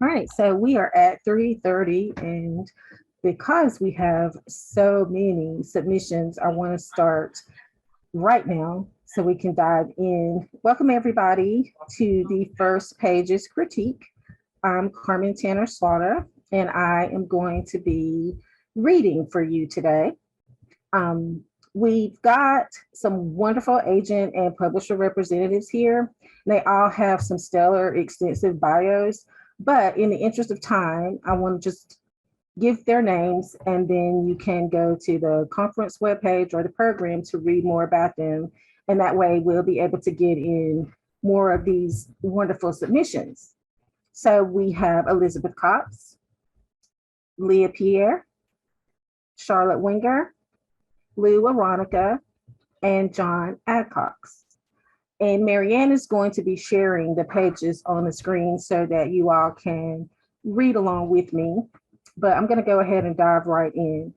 All right, so we are at 3:30, and because we have so many submissions, I want to start right now so we can dive in. Welcome, everybody, to the First Pages Critique. I'm Carmen Tanner Slaughter, and I am going to be reading for you today. Um, we've got some wonderful agent and publisher representatives here. They all have some stellar, extensive bios, but in the interest of time, I want to just give their names, and then you can go to the conference webpage or the program to read more about them. And that way we'll be able to get in more of these wonderful submissions. So we have Elizabeth Cox, Leah Pierre, Charlotte Wenger, Lou Aronica, and John Adcox. And Marianne is going to be sharing the pages on the screen so that you all can read along with me. But I'm going to go ahead and dive right in.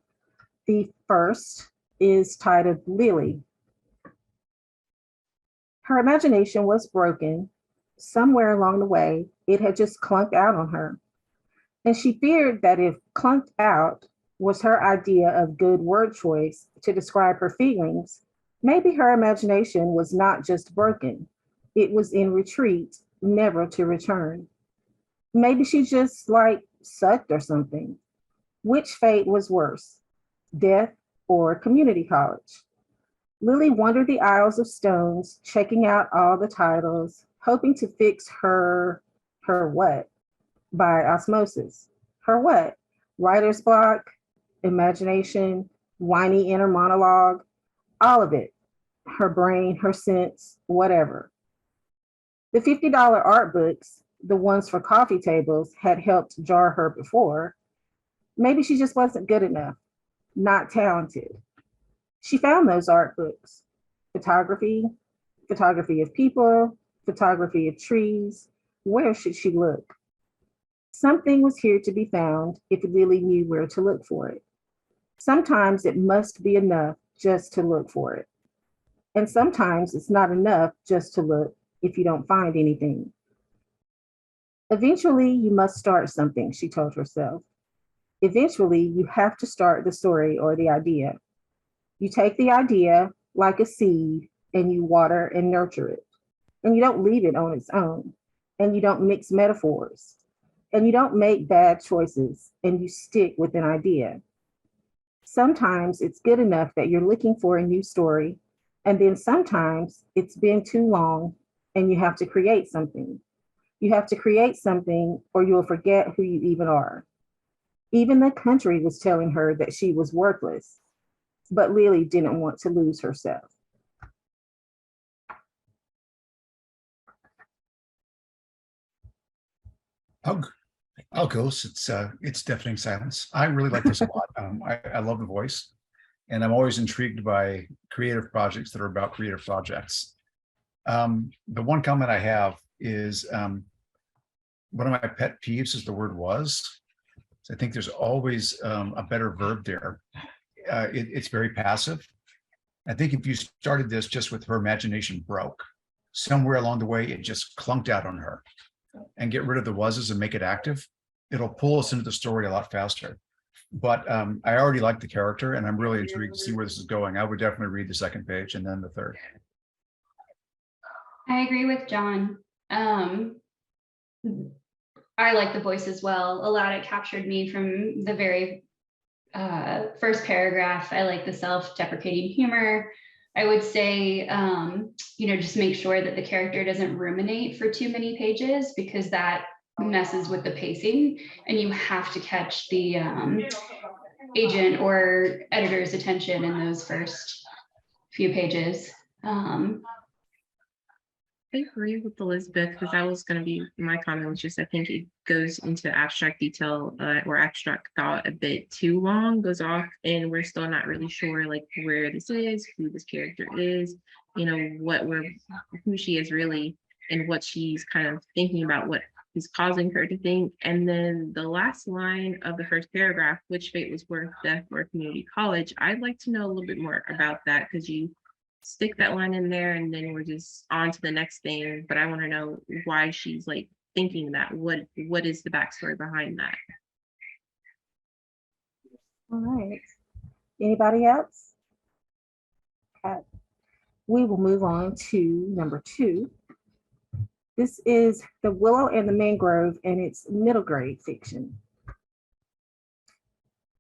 The first is titled Lily. Her imagination was broken. Somewhere along the way, it had just clunked out on her. And she feared that if clunked out was her idea of good word choice to describe her feelings, maybe her imagination was not just broken, it was in retreat, never to return. Maybe she just sucked or something. Which fate was worse, death or community college? Lily wandered the aisles of stones, checking out all the titles, hoping to fix her what? By osmosis. Her what? Writer's block, imagination, whiny inner monologue, all of it. Her brain, her sense, whatever. The $50 art books, the ones for coffee tables, had helped jar her before. Maybe she just wasn't good enough, not talented. She found those art books. Photography, photography of people, photography of trees. Where should she look? Something was here to be found if Lily knew where to look for it. Sometimes it must be enough just to look for it. And sometimes it's not enough just to look if you don't find anything. Eventually, you must start something, she told herself. Eventually, you have to start the story or the idea. You take the idea like a seed and you water and nurture it. And you don't leave it on its own. And you don't mix metaphors. And you don't make bad choices and you stick with an idea. Sometimes it's good enough that you're looking for a new story. And then sometimes it's been too long and you have to create something. You have to create something or you'll forget who you even are. Even the country was telling her that she was worthless, but Lily didn't want to lose herself. I'll go. It's deafening silence. I really like this a lot. I love the voice, and I'm always intrigued by creative projects that are about creative projects. The one comment I have is one of my pet peeves is the word was. So I think there's always a better verb there. It's very passive. I think if you started this just with her imagination broke, somewhere along the way, it just clunked out on her, and get rid of the was's and make it active, it'll pull us into the story a lot faster. But I already like the character and I'm really intrigued to see where this is going. I would definitely read the second page and then the third. I agree with John. I like the voice as well. A lot, it captured me from the very first paragraph. I like the self-deprecating humor. I would say, just make sure that the character doesn't ruminate for too many pages because that messes with the pacing and you have to catch the agent or editor's attention in those first few pages. I agree with Elizabeth because that was going to be my comment, was just I think it goes into abstract detail or abstract thought a bit too long, goes off, and we're still not really sure where this is, who this character is, who she is really, and what she's kind of thinking about, what is causing her to think. And then the last line of the first paragraph, which fate was worth, death or community college, I'd like to know a little bit more about that because you stick that line in there and then we're just on to the next thing. But I want to know why she's thinking that? What is the backstory behind that? All right. Anybody else? Okay. We will move on to number 2. This is The Willow and the Mangrove, and it's middle grade fiction.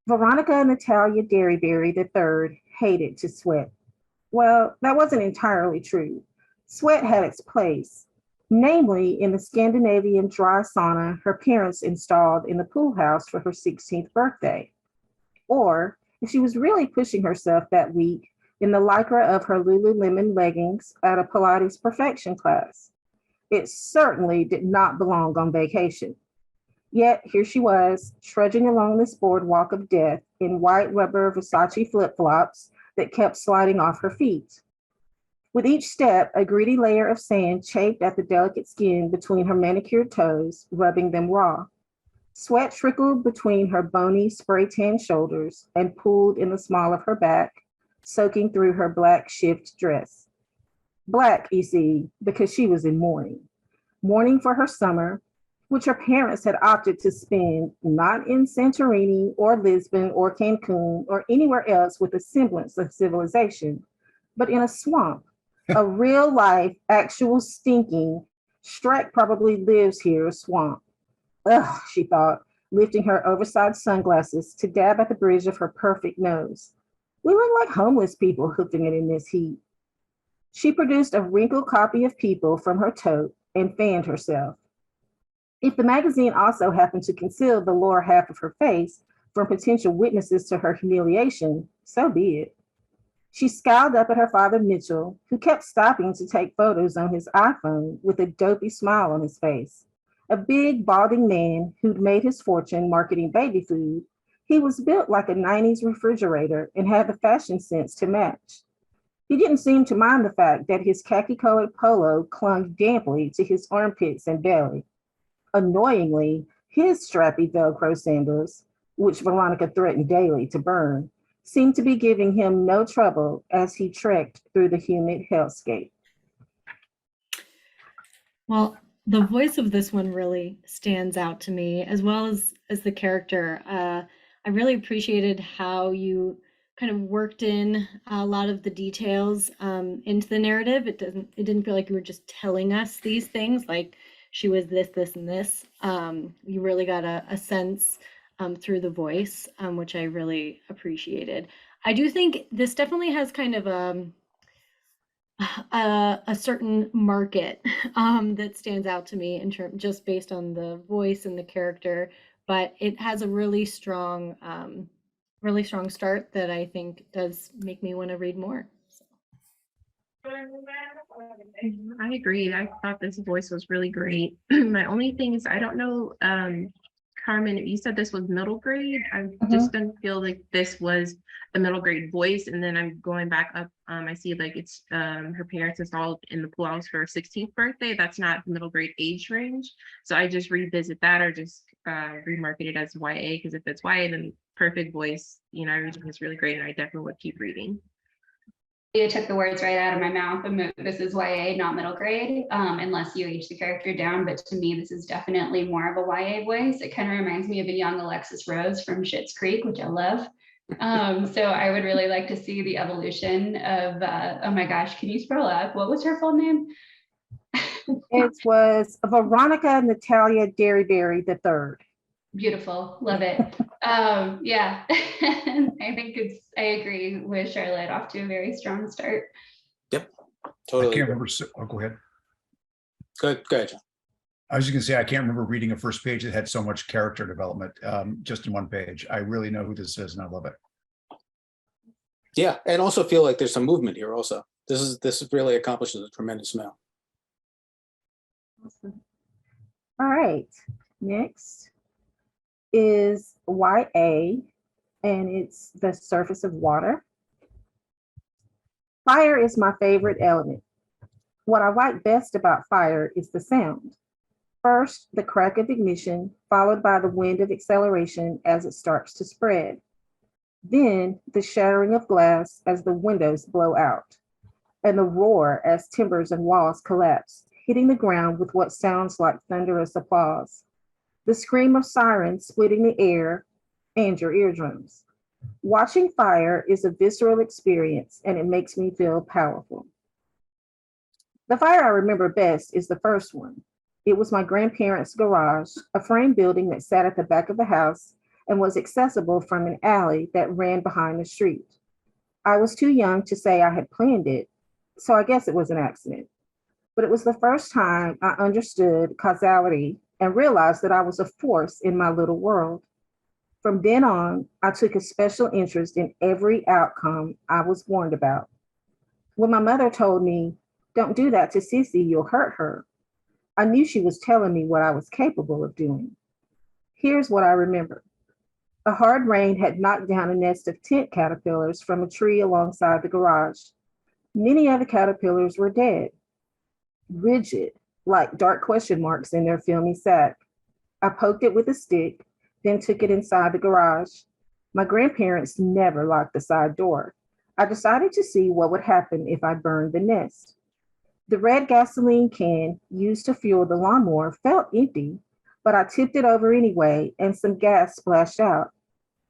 Veronica Natalia Derryberry III hated to sweat. Well, that wasn't entirely true. Sweat had its place, namely in the Scandinavian dry sauna her parents installed in the pool house for her 16th birthday. Or, if she was really pushing herself that week, in the lycra of her Lululemon leggings at a Pilates perfection class. It certainly did not belong on vacation. Yet here she was, trudging along this boardwalk of death in white rubber Versace flip-flops that kept sliding off her feet. With each step, a gritty layer of sand chafed at the delicate skin between her manicured toes, rubbing them raw. Sweat trickled between her bony, spray-tan shoulders and pooled in the small of her back, soaking through her black shift dress. Black, you see, because she was in mourning. Mourning for her summer, which her parents had opted to spend not in Santorini or Lisbon or Cancun or anywhere else with a semblance of civilization, but in a swamp, a real life, actual stinking, Shrek probably lives here swamp. Ugh, she thought, lifting her oversized sunglasses to dab at the bridge of her perfect nose. We look like homeless people hoofing it in this heat. She produced a wrinkled copy of People from her tote and fanned herself. If the magazine also happened to conceal the lower half of her face from potential witnesses to her humiliation, so be it. She scowled up at her father, Mitchell, who kept stopping to take photos on his iPhone with a dopey smile on his face. A big, balding man who'd made his fortune marketing baby food. He was built like a 90s refrigerator and had the fashion sense to match. He didn't seem to mind the fact that his khaki-colored polo clung damply to his armpits and belly. Annoyingly, his strappy Velcro sandals, which Veronica threatened daily to burn, seemed to be giving him no trouble as he trekked through the humid hellscape. Well, the voice of this one really stands out to me, as well as the character. I really appreciated how you kind of worked in a lot of the details into the narrative. It didn't feel like you were just telling us these things, like she was this, this, and this. You really got a sense through the voice, which I really appreciated. I do think this definitely has kind of a certain market that stands out to me in terms just based on the voice and the character, but it has a really strong start that I think does make me want to read more. So. I agree. I thought this voice was really great. My only thing is I don't know, Carmen, you said this was middle grade. I just didn't feel like this was a middle grade voice. And then I'm going back up. I see like it's her parents installed in the pool house for her 16th birthday. That's not middle grade age range. So I just revisit that or just remarket it as YA, because if it's YA, then perfect voice. You know, everything is really great, and I definitely would keep reading. You took the words right out of my mouth. This is YA, not middle grade, unless you age the character down. But to me, this is definitely more of a YA voice. It kind of reminds me of a young Alexis Rose from Schitt's Creek, which I love. So I would really like to see the evolution of, oh my gosh, can you scroll up? What was her full name? It was Veronica Natalia Derryberry III. Beautiful, love it. Yeah, I agree with Charlotte, off to a very strong start. Yep, totally. I can't remember. Oh, go ahead. Go ahead, John. I was just gonna say, I can't remember reading a first page that had so much character development just in one page. I really know who this is and I love it. Yeah, and also feel like there's some movement here also. This really accomplishes a tremendous amount. Awesome. All right, next is YA, and it's The Surface of Water. Fire is my favorite element. What I like best about fire is the sound. First, the crack of ignition, followed by the wind of acceleration as it starts to spread. Then the shattering of glass as the windows blow out, and the roar as timbers and walls collapse, hitting the ground with what sounds like thunderous applause. The scream of sirens splitting the air and your eardrums. Watching fire is a visceral experience and it makes me feel powerful. The fire I remember best is the first one. It was my grandparents' garage, a frame building that sat at the back of the house and was accessible from an alley that ran behind the street. I was too young to say I had planned it, so I guess it was an accident. But it was the first time I understood causality and realized that I was a force in my little world. From then on, I took a special interest in every outcome I was warned about. When my mother told me, "Don't do that to Sissy, you'll hurt her," I knew she was telling me what I was capable of doing. Here's what I remember. A hard rain had knocked down a nest of tent caterpillars from a tree alongside the garage. Many of the caterpillars were dead, rigid, like dark question marks in their filmy sack. I poked it with a stick, then took it inside the garage. My grandparents never locked the side door. I decided to see what would happen if I burned the nest. The red gasoline can used to fuel the lawnmower felt empty, but I tipped it over anyway and some gas splashed out.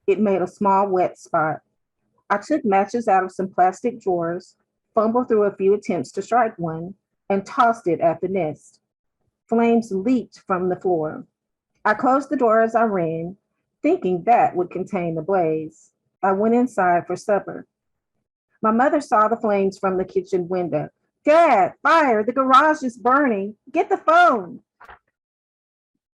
It made a small wet spot. I took matches out of some plastic drawers, fumbled through a few attempts to strike one, and tossed it at the nest. Flames leaped from the floor. I closed the door as I ran, thinking that would contain the blaze. I went inside for supper. My mother saw the flames from the kitchen window. "Dad, fire, the garage is burning. Get the phone."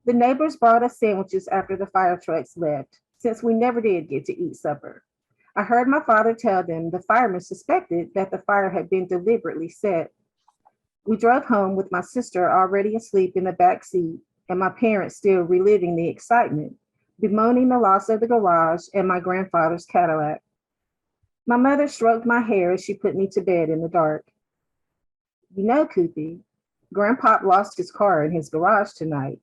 The neighbors brought us sandwiches after the fire trucks left, since we never did get to eat supper. I heard my father tell them the firemen suspected that the fire had been deliberately set. We drove home with my sister already asleep in the back seat and my parents still reliving the excitement, bemoaning the loss of the garage and my grandfather's Cadillac. My mother stroked my hair as she put me to bed in the dark. "You know, Koopy, Grandpop lost his car in his garage tonight.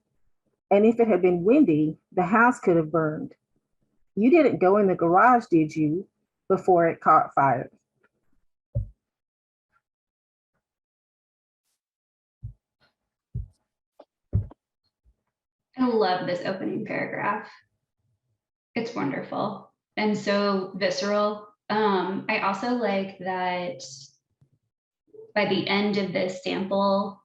And if it had been windy, the house could have burned. You didn't go in the garage, did you, before it caught fire?" I love this opening paragraph. It's wonderful and so visceral. I also like that by the end of this sample,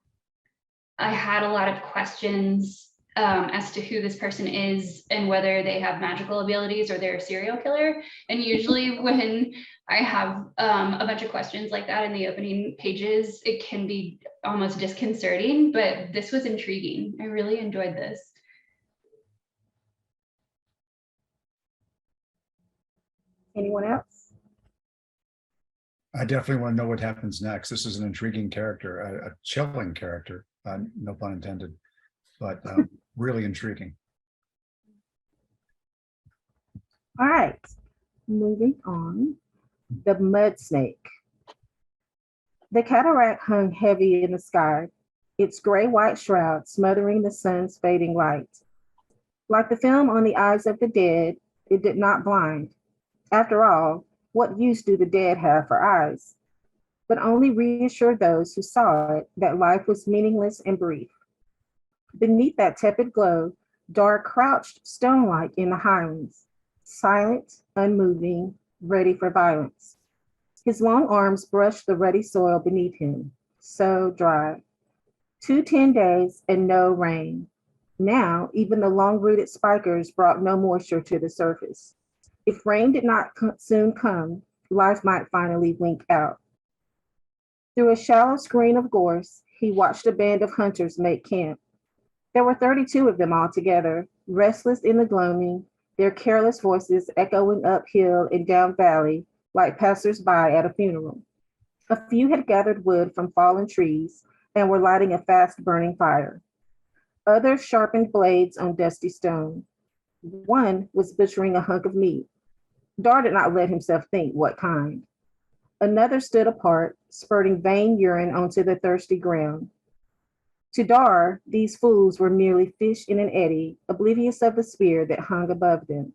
I had a lot of questions as to who this person is and whether they have magical abilities or they're a serial killer. And usually when I have a bunch of questions like that in the opening pages, it can be almost disconcerting, but this was intriguing. I really enjoyed this. Anyone else? I definitely want to know what happens next. This is an intriguing character, a chilling character, no pun intended, but really intriguing. All right, moving on. The mud snake. The cataract hung heavy in the sky, its gray-white shroud smothering the sun's fading light. Like the film on the eyes of the dead, it did not blind. After all, what use do the dead have for eyes? But only reassured those who saw it that life was meaningless and brief. Beneath that tepid glow, Dar crouched stone-like in the highlands, silent, unmoving, ready for violence. His long arms brushed the ruddy soil beneath him, so dry. 10 days and no rain. Now, even the long-rooted spikers brought no moisture to the surface. If rain did not soon come, life might finally wink out. Through a shallow screen of gorse, he watched a band of hunters make camp. There were 32 of them altogether, restless in the gloaming, their careless voices echoing uphill and down valley like passers-by at a funeral. A few had gathered wood from fallen trees and were lighting a fast-burning fire. Others sharpened blades on dusty stone. One was butchering a hunk of meat. Dar did not let himself think what kind. Another stood apart, spurting vain urine onto the thirsty ground. To Dar, these fools were merely fish in an eddy, oblivious of the spear that hung above them.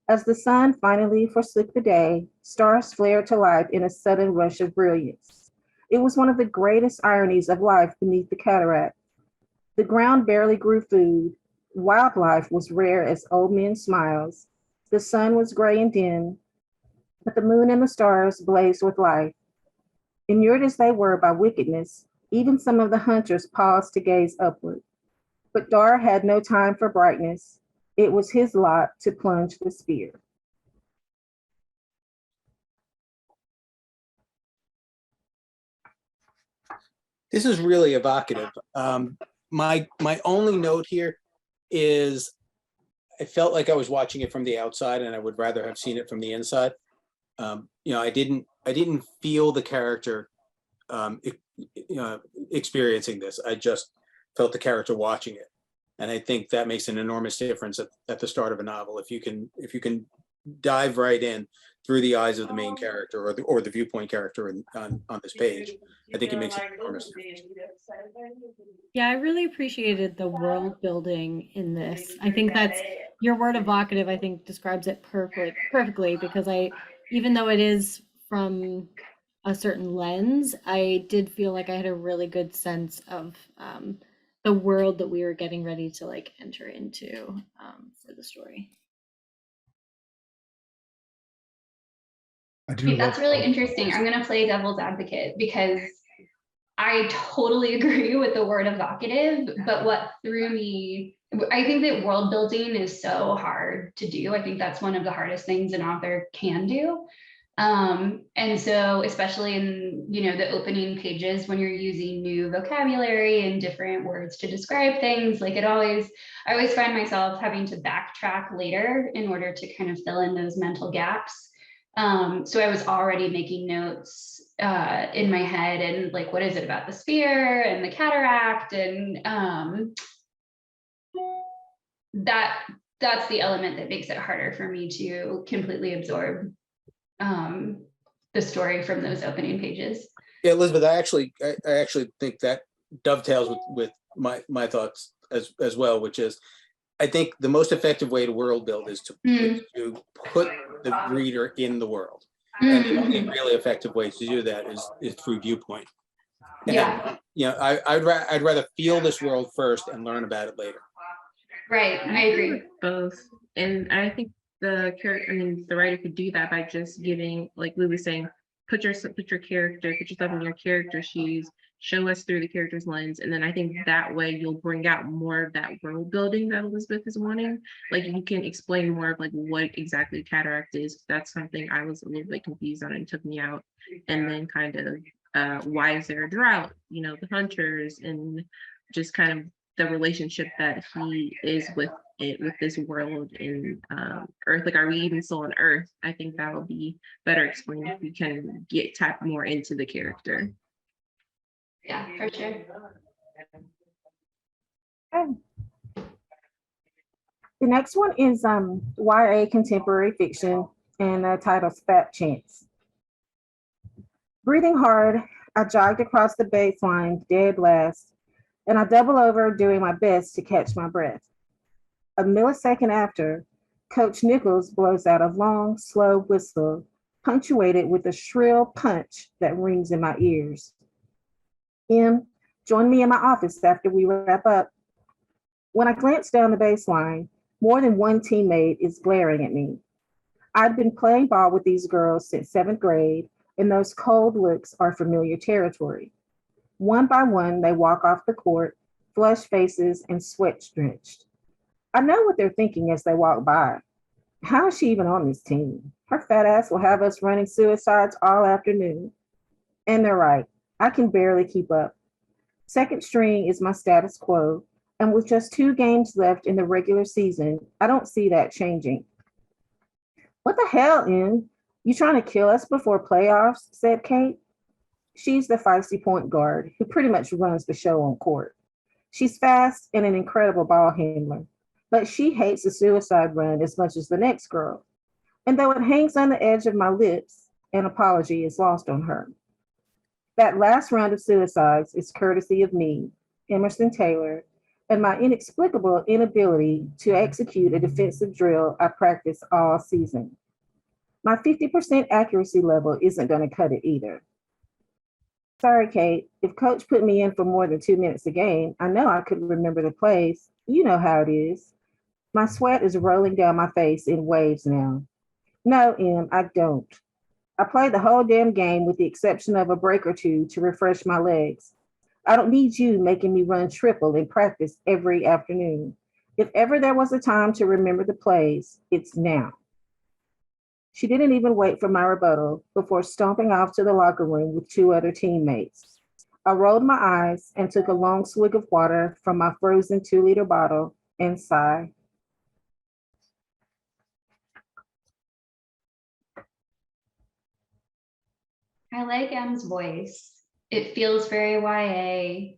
As the sun finally forsook the day, stars flared to life in a sudden rush of brilliance. It was one of the greatest ironies of life beneath the cataract. The ground barely grew food. Wildlife was rare as old men's smiles. The sun was gray and dim, but the moon and the stars blazed with life. Inured as they were by wickedness, even some of the hunters paused to gaze upward. But Dar had no time for brightness. It was his lot to plunge the spear. This is really evocative. My only note here is I felt like I was watching it from the outside, and I would rather have seen it from the inside. I didn't feel the character experiencing this. I just felt the character watching it, and I think that makes an enormous difference at the start of a novel. If you can dive right in through the eyes of the main character or the viewpoint character on this page, I think it makes an enormous difference. Yeah, I really appreciated the world building in this. I think that's your word evocative, I think describes it perfectly because even though it is from a certain lens, I did feel like I had a really good sense of the world that we were getting ready to like enter into for the story. That's really interesting. I'm going to play devil's advocate because I totally agree with the word evocative, but what threw me, I think that world building is so hard to do. I think that's one of the hardest things an author can do. And so especially in, the opening pages, when you're using new vocabulary and different words to describe things, like I always find myself having to backtrack later in order to kind of fill in those mental gaps. So I was already making notes in my head and like, what is it about the spear and the cataract? And that's the element that makes it harder for me to completely absorb the story from those opening pages. Yeah, Elizabeth, I actually think that dovetails with my thoughts as well, which is I think the most effective way to world build is to put the reader in the world. And the only really effective way to do that is through viewpoint. And, I'd rather feel this world first and learn about it later. Right, I agree. Both, and I think the writer could do that by just giving, like Lou was saying, put yourself in your character shoes, show us through the character's lens, and then I think that way you'll bring out more of that world building that Elizabeth is wanting. Like you can explain more of like what exactly cataract is. That's something I was a little bit confused on and took me out. And then kind of why is there a drought? The hunters and just kind of the relationship that he is with this world in Earth. Like, are we even still on Earth? I think that will be better explained if we can tap more into the character. Yeah, for sure. Okay. The next one is YA contemporary fiction, and the title's Fat Chance. Breathing hard, I jogged across the baseline dead last, and I double over doing my best to catch my breath. A millisecond after, Coach Nichols blows out a long, slow whistle, punctuated with a shrill punch that rings in my ears. Join me in my office after we wrap up. When I glance down the baseline, more than one teammate is glaring at me. I've been playing ball with these girls since 7th grade, and those cold looks are familiar territory. One by one, they walk off the court, flushed faces and sweat drenched. I know what they're thinking as they walk by. How is she even on this team? Her fat ass will have us running suicides all afternoon. And they're right. I can barely keep up. Second string is my status quo, and with just 2 games left in the regular season, I don't see that changing. What the hell, In? You trying to kill us before playoffs? Said Kate. She's the feisty point guard who pretty much runs the show on court. She's fast and an incredible ball handler, but she hates the suicide run as much as the next girl. And though it hangs on the edge of my lips, an apology is lost on her. That last round of suicides is courtesy of me, Emerson Taylor, and my inexplicable inability to execute a defensive drill I practiced all season. My 50% accuracy level isn't going to cut it either. Sorry, Kate. If coach put me in for more than 2 minutes a game, I know I could remember the plays. You know how it is. My sweat is rolling down my face in waves now. No, Em, I don't. I played the whole damn game with the exception of a break or two to refresh my legs. I don't need you making me run triple in practice every afternoon. If ever there was a time to remember the plays, it's now. She didn't even wait for my rebuttal before stomping off to the locker room with 2 other teammates. I rolled my eyes and took a long swig of water from my frozen 2-liter bottle and sighed. I like M's voice. It feels very YA.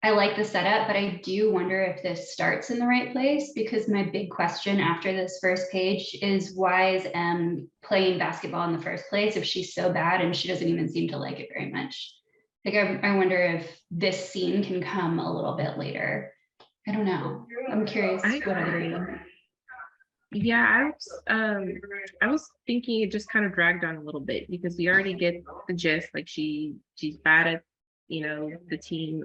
I like the setup, but I do wonder if this starts in the right place, because my big question after this first page is, why is M playing basketball in the first place if she's so bad and she doesn't even seem to like it very much? Like, I wonder if this scene can come a little bit later. I don't know. I'm curious what other people. Yeah, I was thinking it just kind of dragged on a little bit because we already get the gist, like she's bad at, the team,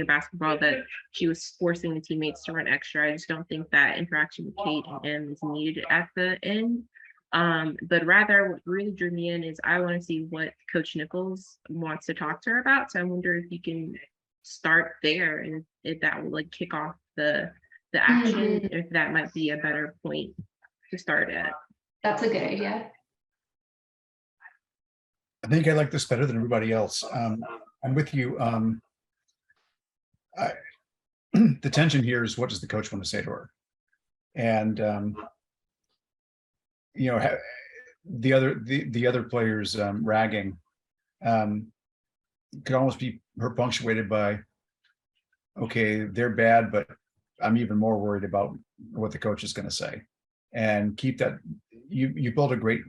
basketball, that she was forcing the teammates to run extra. I just don't think that interaction with Kate and M is needed at the end. But rather what really drew me in is I want to see what Coach Nichols wants to talk to her about. So I wonder if you can start there and if that will like kick off the action, if that might be a better point to start at. That's a good idea. I think I like this better than everybody else. I'm with you. The tension here is, what does the coach want to say to her? And the other players ragging could almost be her punctuated by, okay, they're bad, but I'm even more worried about what the coach is going to say. And keep that, you build a great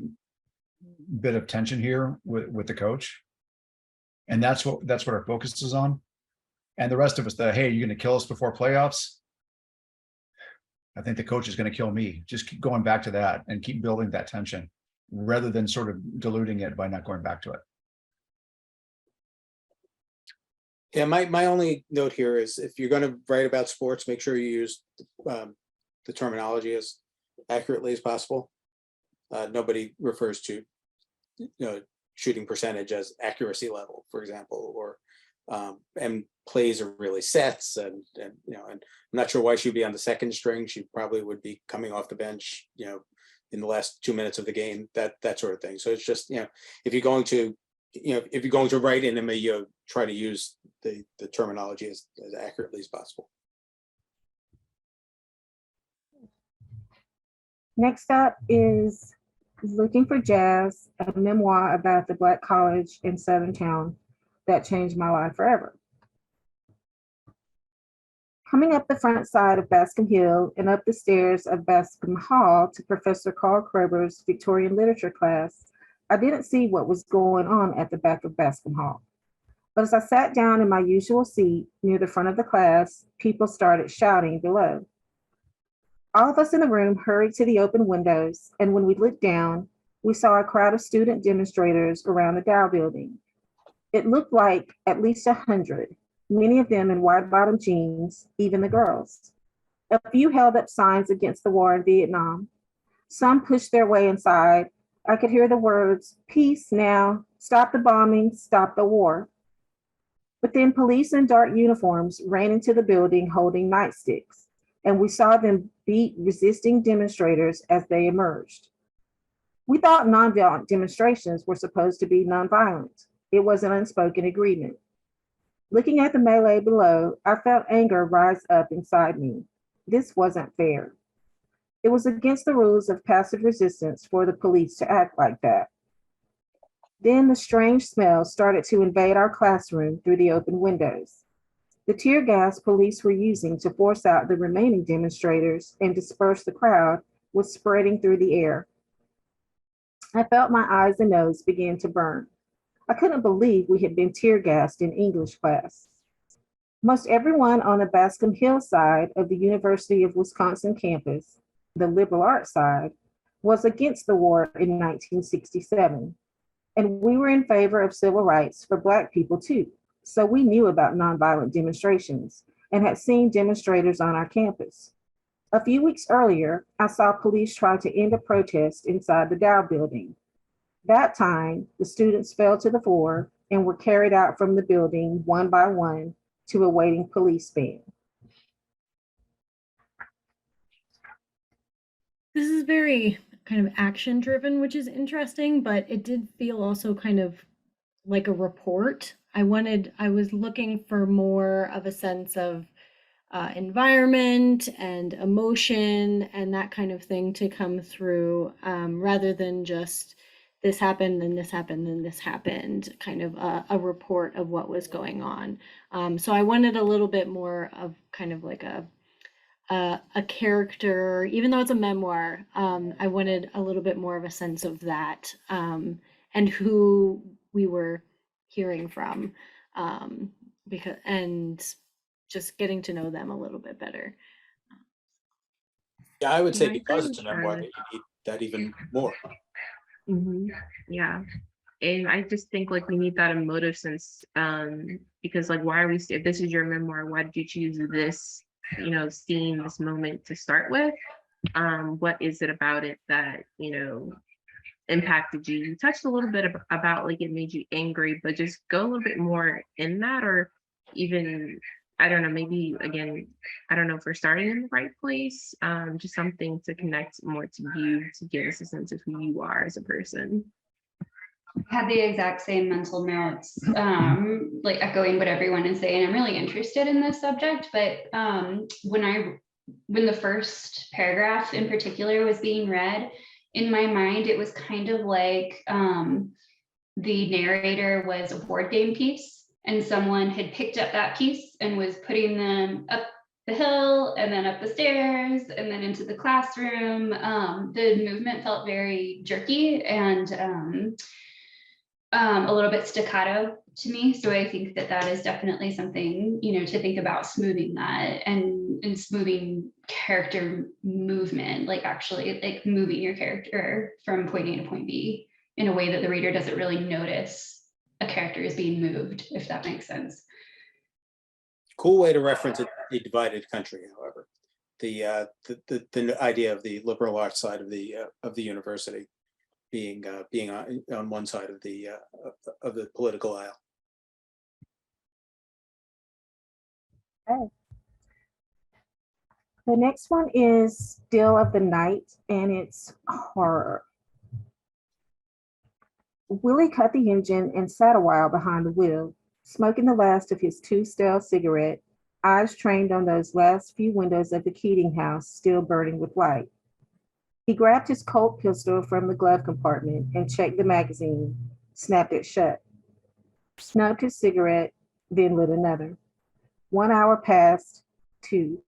bit of tension here with the coach, and that's what our focus is on. And the rest of us, hey, you're going to kill us before playoffs. I think the coach is going to kill me. Just keep going back to that and keep building that tension rather than sort of diluting it by not going back to it. Yeah, my only note here is, if you're going to write about sports, make sure you use the terminology as accurately as possible. Nobody refers to shooting percentage as accuracy level, for example, or and plays are really sets, and I'm not sure why she'd be on the second string. She probably would be coming off the bench, in the last 2 minutes of the game, that sort of thing. So it's just, if you're going to write in them, try to use the terminology as accurately as possible. Next up is Looking for Jazz, a memoir about the Black college in Southern Town that changed my life forever. Coming up the front side of Bascom Hill and up the stairs of Bascom Hall to Professor Carl Kroeber's Victorian literature class, I didn't see what was going on at the back of Bascom Hall. But as I sat down in my usual seat near the front of the class, people started shouting below. All of us in the room hurried to the open windows, and when we looked down, we saw a crowd of student demonstrators around the Dow building. It looked like at least 100, many of them in wide-bottom jeans, even the girls. A few held up signs against the war in Vietnam. Some pushed their way inside. I could hear the words, "Peace now, stop the bombing, stop the war." But then police in dark uniforms ran into the building holding nightsticks, and we saw them beat resisting demonstrators as they emerged. We thought nonviolent demonstrations were supposed to be nonviolent. It was an unspoken agreement. Looking at the melee below, I felt anger rise up inside me. This wasn't fair. It was against the rules of passive resistance for the police to act like that. Then the strange smell started to invade our classroom through the open windows. The tear gas police were using to force out the remaining demonstrators and disperse the crowd was spreading through the air. I felt my eyes and nose begin to burn. I couldn't believe we had been tear gassed in English class. Most everyone on the Bascom Hill side of the University of Wisconsin campus, the liberal arts side, was against the war in 1967. And we were in favor of civil rights for Black people too. So we knew about nonviolent demonstrations and had seen demonstrators on our campus. A few weeks earlier, I saw police try to end a protest inside the Dow building. That time, the students fell to the floor and were carried out from the building one by one to a waiting police van. This is very kind of action driven, which is interesting, but it did feel also kind of like a report. I was looking for more of a sense of environment and emotion and that kind of thing to come through, rather than just this happened and this happened and this happened, kind of a report of what was going on. So I wanted a little bit more of kind of like a character, even though it's a memoir. I wanted a little bit more of a sense of that, and who we were hearing from, because and just getting to know them a little bit better. Yeah, I would say Yeah, I because agree it's a with memoir, Charlotte. you need that even more. Yeah. And I just think like we need that emotive sense, because like why are we if this is your memoir, why did you choose this, scene, this moment to start with? What is it about it that, impacted you? You touched a little bit about like it made you angry, but just go a little bit more in that, or even, I don't know, maybe again, I don't know if we're starting in the right place, just something to connect more to you, to give us a sense of who you are as a person. I had the exact same mental notes, like echoing what everyone is saying. I'm really interested in this subject, but when the first paragraph in particular was being read, in my mind, it was kind of like the narrator was a board game piece and someone had picked up that piece and was putting them up the hill and then up the stairs and then into the classroom. The movement felt very jerky and a little bit staccato to me. So I think that is definitely something, to think about, smoothing that and smoothing character movement, like actually like moving your character from point A to point B in a way that the reader doesn't really notice a character is being moved, if that makes sense. Cool way to reference a divided country, however. The idea of the liberal arts side of the university being on one side of the political aisle. Okay. The next one is Still of the Night, and it's horror. Willie cut the engine and sat a while behind the wheel, smoking the last of his 2 stale cigarette, eyes trained on those last few windows of the Keating house still burning with light. He grabbed his Colt pistol from the glove compartment and checked the magazine, snapped it shut, snubbed his cigarette, then lit another. 1 hour passed, 2.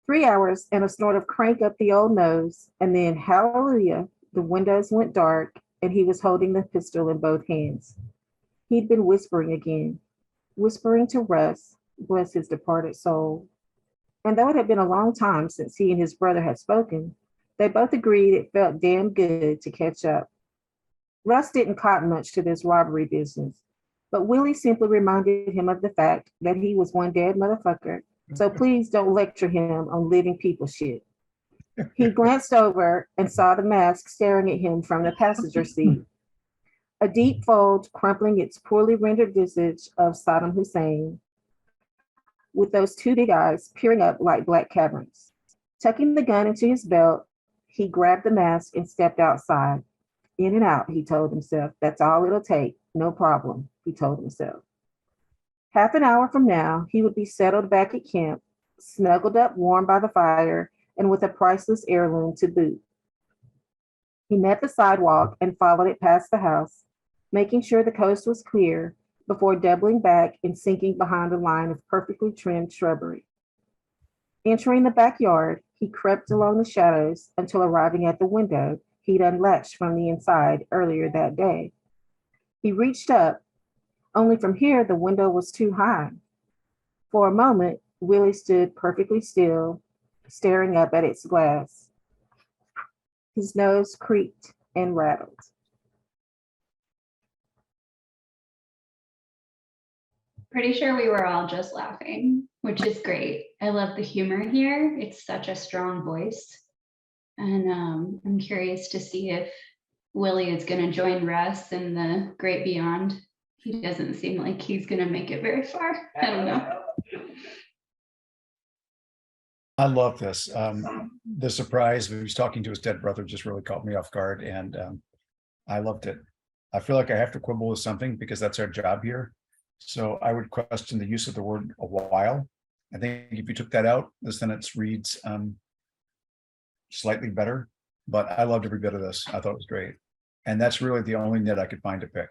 3 hours and a snort of crank up the old nose, and then hallelujah, the windows went dark and he was holding the pistol in both hands. He'd been whispering again, whispering to Russ, bless his departed soul. And though it had been a long time since he and his brother had spoken, they both agreed it felt damn good to catch up. Russ didn't cotton much to this robbery business, but Willie simply reminded him of the fact that he was one dead motherfucker, so please don't lecture him on living people shit. He glanced over and saw the mask staring at him from the passenger seat. A deep fold crumpling its poorly rendered visage of Saddam Hussein, with those 2 big eyes peering up like black caverns. Tucking the gun into his belt, he grabbed the mask and stepped outside. In and out, he told himself. That's all it'll take. No problem, he told himself. Half an hour from now, he would be settled back at camp, snuggled up warm by the fire, and with a priceless heirloom to boot. He met the sidewalk and followed it past the house, making sure the coast was clear before doubling back and sinking behind a line of perfectly trimmed shrubbery. Entering the backyard, he crept along the shadows until arriving at the window he'd unlatched from the inside earlier that day. He reached up, only from here the window was too high. For a moment, Willie stood perfectly still, staring up at its glass. His nose creaked and rattled. Pretty sure we were all just laughing, which is great. I love the humor here. It's such a strong voice. And I'm curious to see if Willie is going to join Russ in the great beyond. He doesn't seem like he's going to make it very far. I don't know. I love this. The surprise of he was talking to his dead brother just really caught me off guard, and I loved it. I feel like I have to quibble with something because that's our job here. So I would question the use of the word "a while." I think if you took that out, the sentence reads slightly better. But I loved every bit of this. I thought it was great, and that's really the only nit I could find to pick.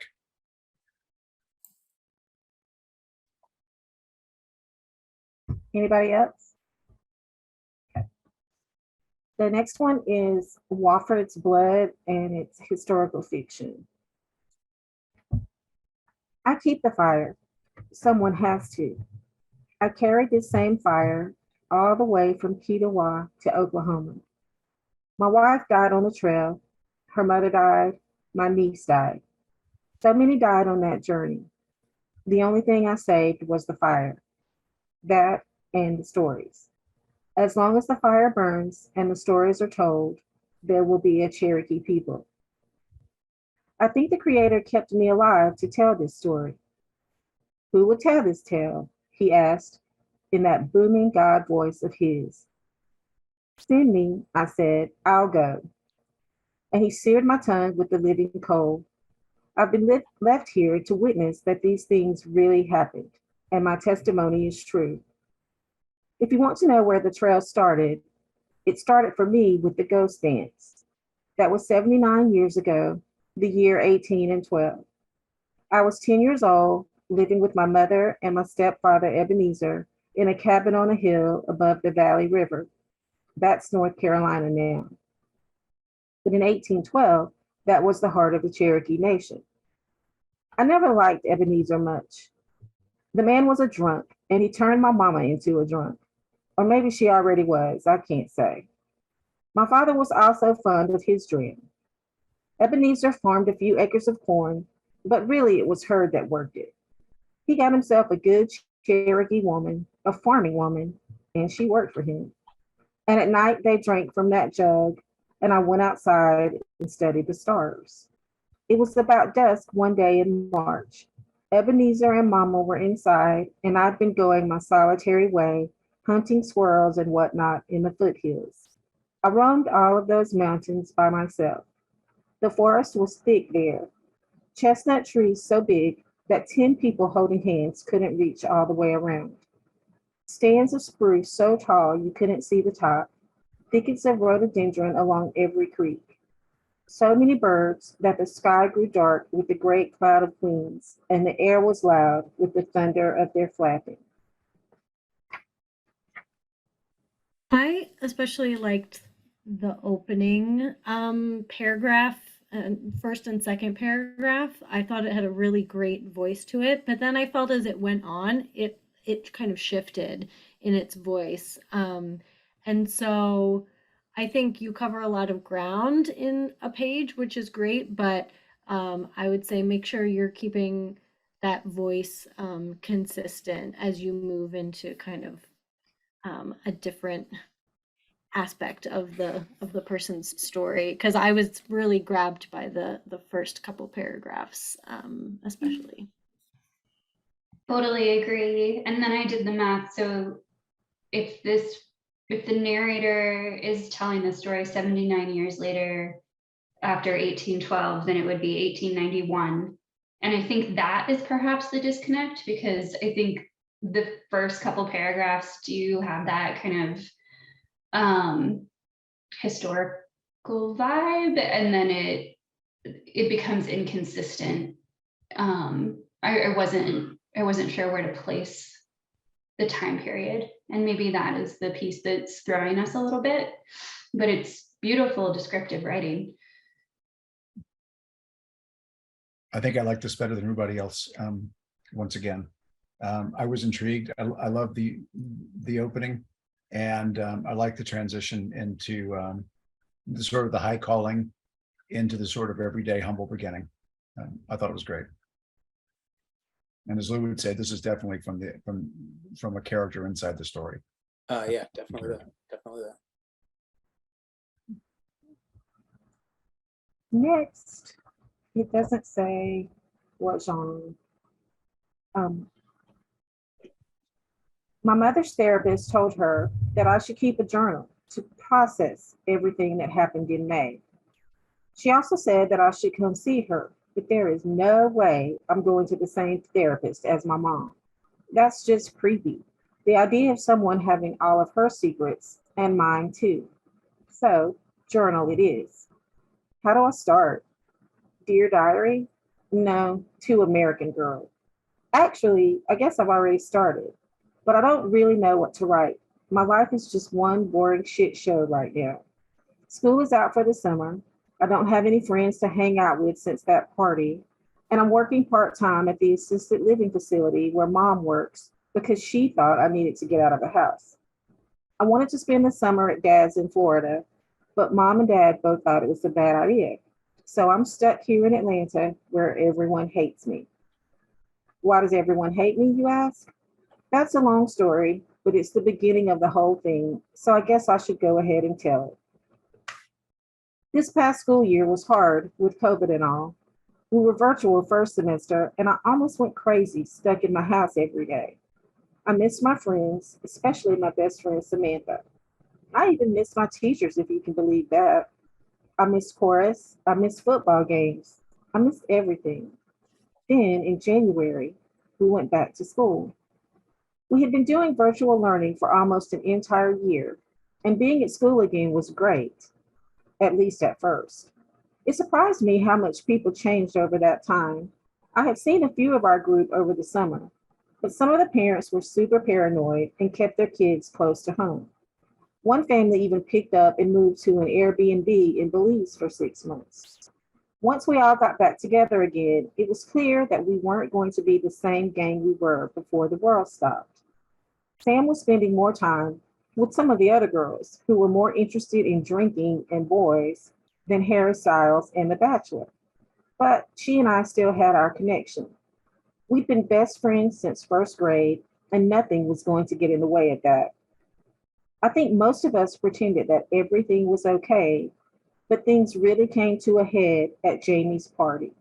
Anybody else? The next one is Wofford's Blood, and it's historical fiction. I keep the fire. Someone has to. I carried this same fire all the way from Ketawa to Oklahoma. My wife died on the trail. Her mother died. My niece died. So many died on that journey. The only thing I saved was the fire. That and the stories. As long as the fire burns and the stories are told, there will be a Cherokee people. I think the Creator kept me alive to tell this story. Who would tell this tale? He asked in that booming God voice of his. Send me, I said, I'll go. And he seared my tongue with the living coal. I've been left here to witness that these things really happened, and my testimony is true. If you want to know where the trail started, it started for me with the ghost dance. That was 79 years ago, the year 18 and 12. I was 10 years old, living with my mother and my stepfather, Ebenezer, in a cabin on a hill above the Valley River. That's North Carolina now. But in 1812, that was the heart of the Cherokee Nation. I never liked Ebenezer much. The man was a drunk, and he turned my mama into a drunk. Or maybe she already was, I can't say. My father was also fond of his dram. Ebenezer farmed a few acres of corn, but really it was her that worked it. He got himself a good Cherokee woman, a farming woman, and she worked for him. And at night they drank from that jug, and I went outside and studied the stars. It was about dusk one day in March. Ebenezer and Mama were inside, and I'd been going my solitary way, hunting squirrels and whatnot in the foothills. I roamed all of those mountains by myself. The forest was thick there, chestnut trees so big that 10 people holding hands couldn't reach all the way around. Stands of spruce so tall you couldn't see the top, thickets of rhododendron along every creek. So many birds that the sky grew dark with the great cloud of wings, and the air was loud with the thunder of their flapping. I especially liked the opening paragraph, first and second paragraph. I thought it had a really great voice to it, but then I felt as it went on, it kind of shifted in its voice. And so I think you cover a lot of ground in a page, which is great, but I would say make sure you're keeping that voice consistent as you move into kind of a different aspect of the person's story, because I was really grabbed by the first couple paragraphs, especially. Totally agree. And then I did the math. So if the narrator is telling the story 79 years later after 1812, then it would be 1891. And I think that is perhaps the disconnect, because I think the first couple paragraphs do have that kind of historical vibe, and then it becomes inconsistent. I wasn't sure where to place the time period, and maybe that is the piece that's throwing us a little bit, but it's beautiful descriptive writing. I think I like this better than everybody else. Once again, I was intrigued. I love the opening, and I like the transition into the sort of the high calling into the sort of everyday humble beginning. I thought it was great. And as Lou would say, this is definitely from a character inside the story. Yeah, definitely that. Definitely that. Next, it doesn't say what genre. My mother's therapist told her that I should keep a journal to process everything that happened in May. She also said that I should come see her, but there is no way I'm going to the same therapist as my mom. That's just creepy. The idea of someone having all of her secrets and mine too. So, journal it is. How do I start? Dear Diary? No, to American Girl. Actually, I guess I've already started, but I don't really know what to write. My life is just one boring shit show right now. School is out for the summer. I don't have any friends to hang out with since that party. And I'm working part time at the assisted living facility where mom works because she thought I needed to get out of the house. I wanted to spend the summer at dad's in Florida, but mom and dad both thought it was a bad idea. So I'm stuck here in Atlanta where everyone hates me. Why does everyone hate me, you ask? That's a long story, but it's the beginning of the whole thing. So I guess I should go ahead and tell it. This past school year was hard with COVID and all. We were virtual first semester, and I almost went crazy stuck in my house every day. I missed my friends, especially my best friend Samantha. I even missed my teachers, if you can believe that. I missed chorus. I missed football games. I missed everything. Then in January, we went back to school. We had been doing virtual learning for almost an entire year, and being at school again was great, at least at first. It surprised me how much people changed over that time. I had seen a few of our group over the summer, but some of the parents were super paranoid and kept their kids close to home. One family even picked up and moved to an Airbnb in Belize for 6 months. Once we all got back together again, it was clear that we weren't going to be the same gang we were before the world stopped. Sam was spending more time with some of the other girls who were more interested in drinking and boys than Harry Styles and The Bachelor. But she and I still had our connection. We'd been best friends since first grade, and nothing was going to get in the way of that. I think most of us pretended that everything was okay, but things really came to a head at Jamie's party.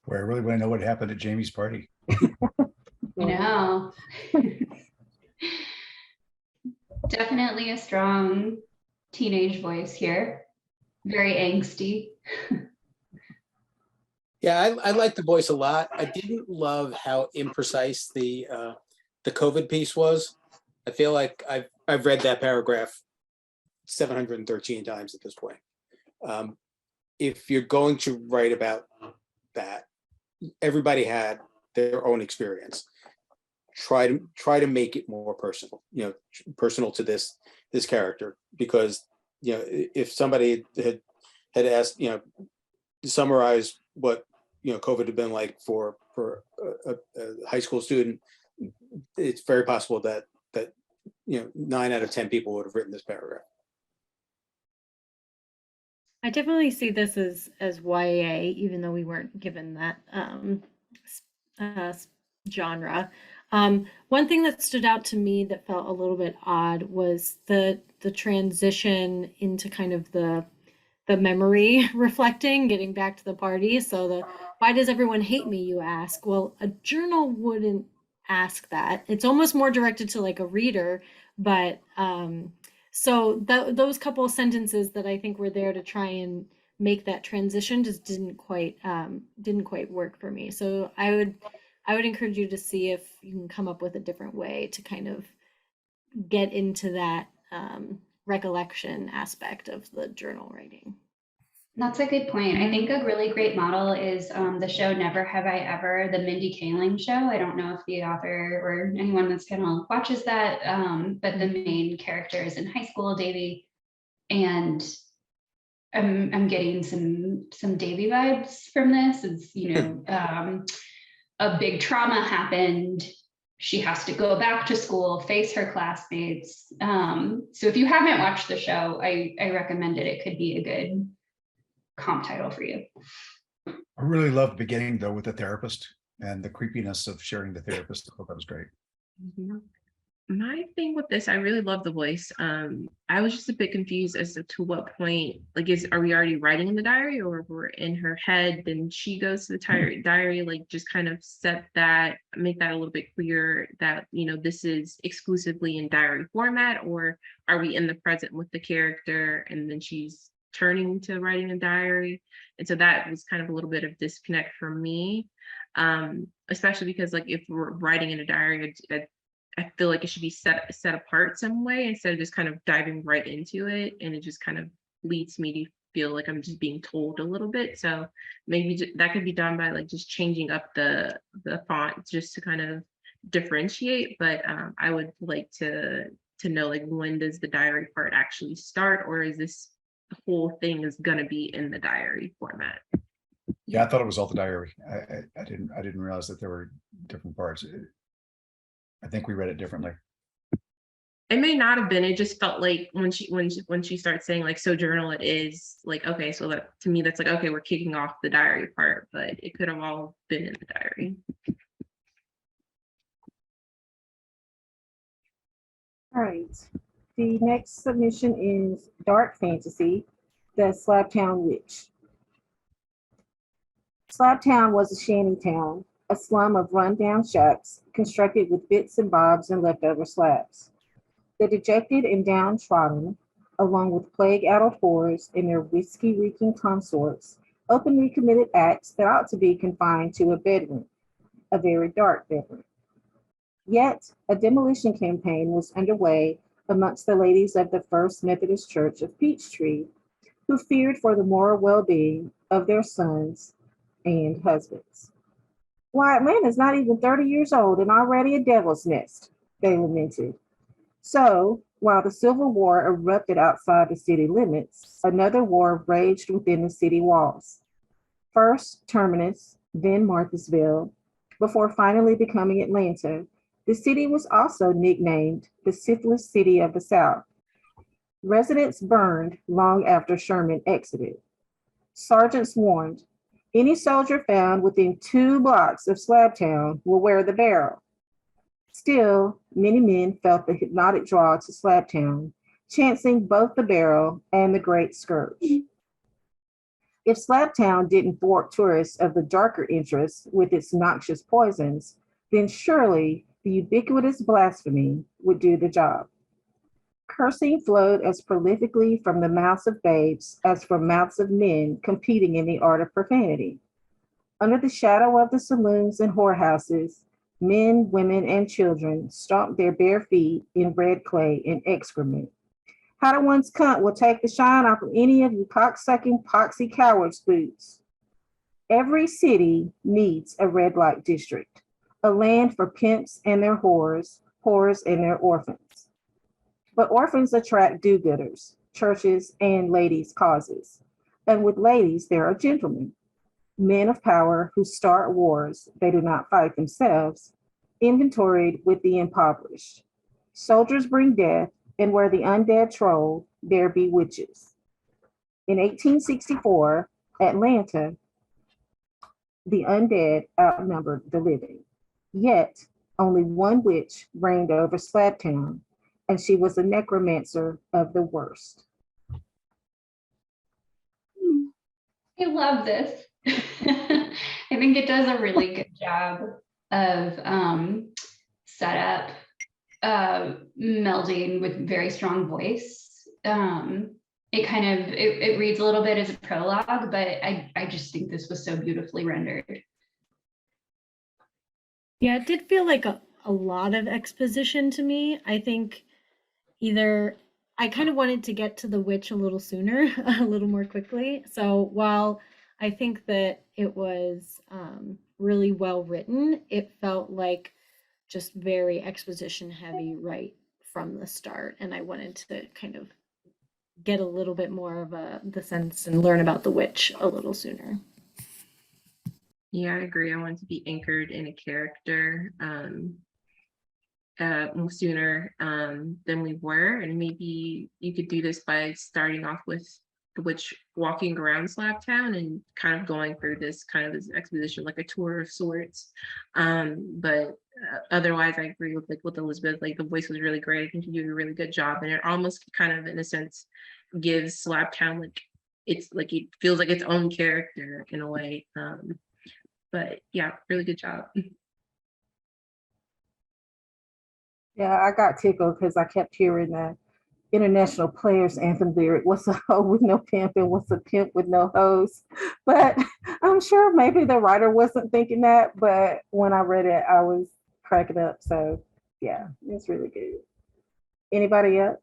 Where I really want to know what happened at Jamie's party. You know, definitely a strong teenage voice here. Very angsty. Yeah, I like the voice a lot. I didn't love how imprecise the COVID piece was. I feel like I've read that paragraph 713 times at this point. If you're going to write about that, everybody had their own experience. Try to make it more personal, personal to this character, because if somebody had asked, to summarize what COVID had been like for a high school student, it's very possible that 9 out of 10 people would have written this paragraph. I definitely see this as YA, even though we weren't given that genre. One thing that stood out to me that felt a little bit odd was the transition into kind of the memory reflecting, getting back to the party. So why does everyone hate me, you ask? Well, a journal wouldn't ask that. It's almost more directed to like a reader, but so those couple of sentences that I think were there to try and make that transition just didn't quite work for me. So I would encourage you to see if you can come up with a different way to kind of get into that recollection aspect of the journal writing. That's a good point. I think a really great model is the show Never Have I Ever, the Mindy Kaling show. I don't know if the author or anyone on this panel watches that, but the main character is in high school, Davy, and I'm getting some Davy vibes from this. It's a big trauma happened. She has to go back to school, face her classmates. So if you haven't watched the show, I recommend it. It could be a good comp title for you. I really loved the beginning though with the therapist and the creepiness of sharing the therapist. I thought that was great. Mhm. My thing with this, I really love the voice. I was just a bit confused as to what point, like, are we already writing in the diary, or we're in her head, then she goes to the diary, like, just kind of make that a little bit clearer that, this is exclusively in diary format, or are we in the present with the character and then she's turning to writing a diary? And so that was kind of a little bit of disconnect for me, especially because, like, if we're writing in a diary, I feel like it should be set apart some way instead of just kind of diving right into it. And it just kind of leads me to feel like I'm just being told a little bit. So maybe that could be done by, like, just changing up the font just to kind of differentiate. But I would like to know, like, when does the diary part actually start, or is this the whole thing is going to be in the diary format? Yeah, I thought it was all the diary. I didn't realize that there were different parts. I think we read it differently. It may not have been. It just felt like when she starts saying, like, so journal it is, like, okay, so that to me that's like, okay, we're kicking off the diary part, but it could have all been in the diary. All right. The next submission is Dark Fantasy, the Slabtown Witch. Slabtown was a shanty town, a slum of run-down shacks constructed with bits and bobs and leftover slabs. The dejected and downtrodden, along with plague-addled whores and their whiskey-reeking consorts, openly committed acts that ought to be confined to a bedroom, a very dark bedroom. Yet, a demolition campaign was underway amongst the ladies of the First Methodist Church of Peachtree, who feared for the moral well-being of their sons and husbands. Why, Atlanta's not even 30 years old and already a devil's nest, they lamented. So, while the Civil War erupted outside the city limits, another war raged within the city walls. First Terminus, then Marthasville, before finally becoming Atlanta, the city was also nicknamed the Syphilis City of the South. Residents burned long after Sherman exited. Sergeants warned, any soldier found within 2 blocks of Slabtown will wear the barrel. Still, many men felt the hypnotic draw to Slabtown, chancing both the barrel and the Great Scourge. If Slabtown didn't thwart tourists of the darker interests with its noxious poisons, then surely the ubiquitous blasphemy would do the job. Cursing flowed as prolifically from the mouths of babes as from mouths of men competing in the art of profanity. Under the shadow of the saloons and whorehouses, men, women, and children stomped their bare feet in red clay and excrement. How to one's cunt will take the shine off of any of you cocksucking poxy cowards' boots. Every city needs a red light district, a land for pimps and their whores, whores and their orphans. But orphans attract do-gooders, churches, and ladies' causes. And with ladies, there are gentlemen, men of power who start wars they do not fight themselves, inventoried with the impoverished. Soldiers bring death, and where the undead troll, there be witches. In 1864, Atlanta, the undead outnumbered the living. Yet, only one witch reigned over Slabtown, and she was a necromancer of the worst. I love this. I think it does a really good job of setup, melding with very strong voice. It reads a little bit as a prologue, but I just think this was so beautifully rendered. Yeah, it did feel like a lot of exposition to me. I think either I kind of wanted to get to the witch a little sooner, a little more quickly. So while I think that it was really well written, it felt like just very exposition heavy right from the start. And I wanted to kind of get a little bit more of the sense and learn about the witch a little sooner. Yeah, I agree. I wanted to be anchored in a character sooner than we were. And maybe you could do this by starting off with which walking around Slabtown and kind of going through this exposition, like a tour of sorts. But otherwise, I agree with Elizabeth. Like the voice was really great. I think you did a really good job, and it almost kind of, in a sense, gives Slabtown like it's like it feels like its own character in a way. But yeah, really good job. Yeah, I got tickled because I kept hearing the international players anthem lyric. What's a hoe with no pimp and what's a pimp with no hose? But I'm sure maybe the writer wasn't thinking that, but when I read it, I was cracking up. So yeah, it's really good. Anybody else?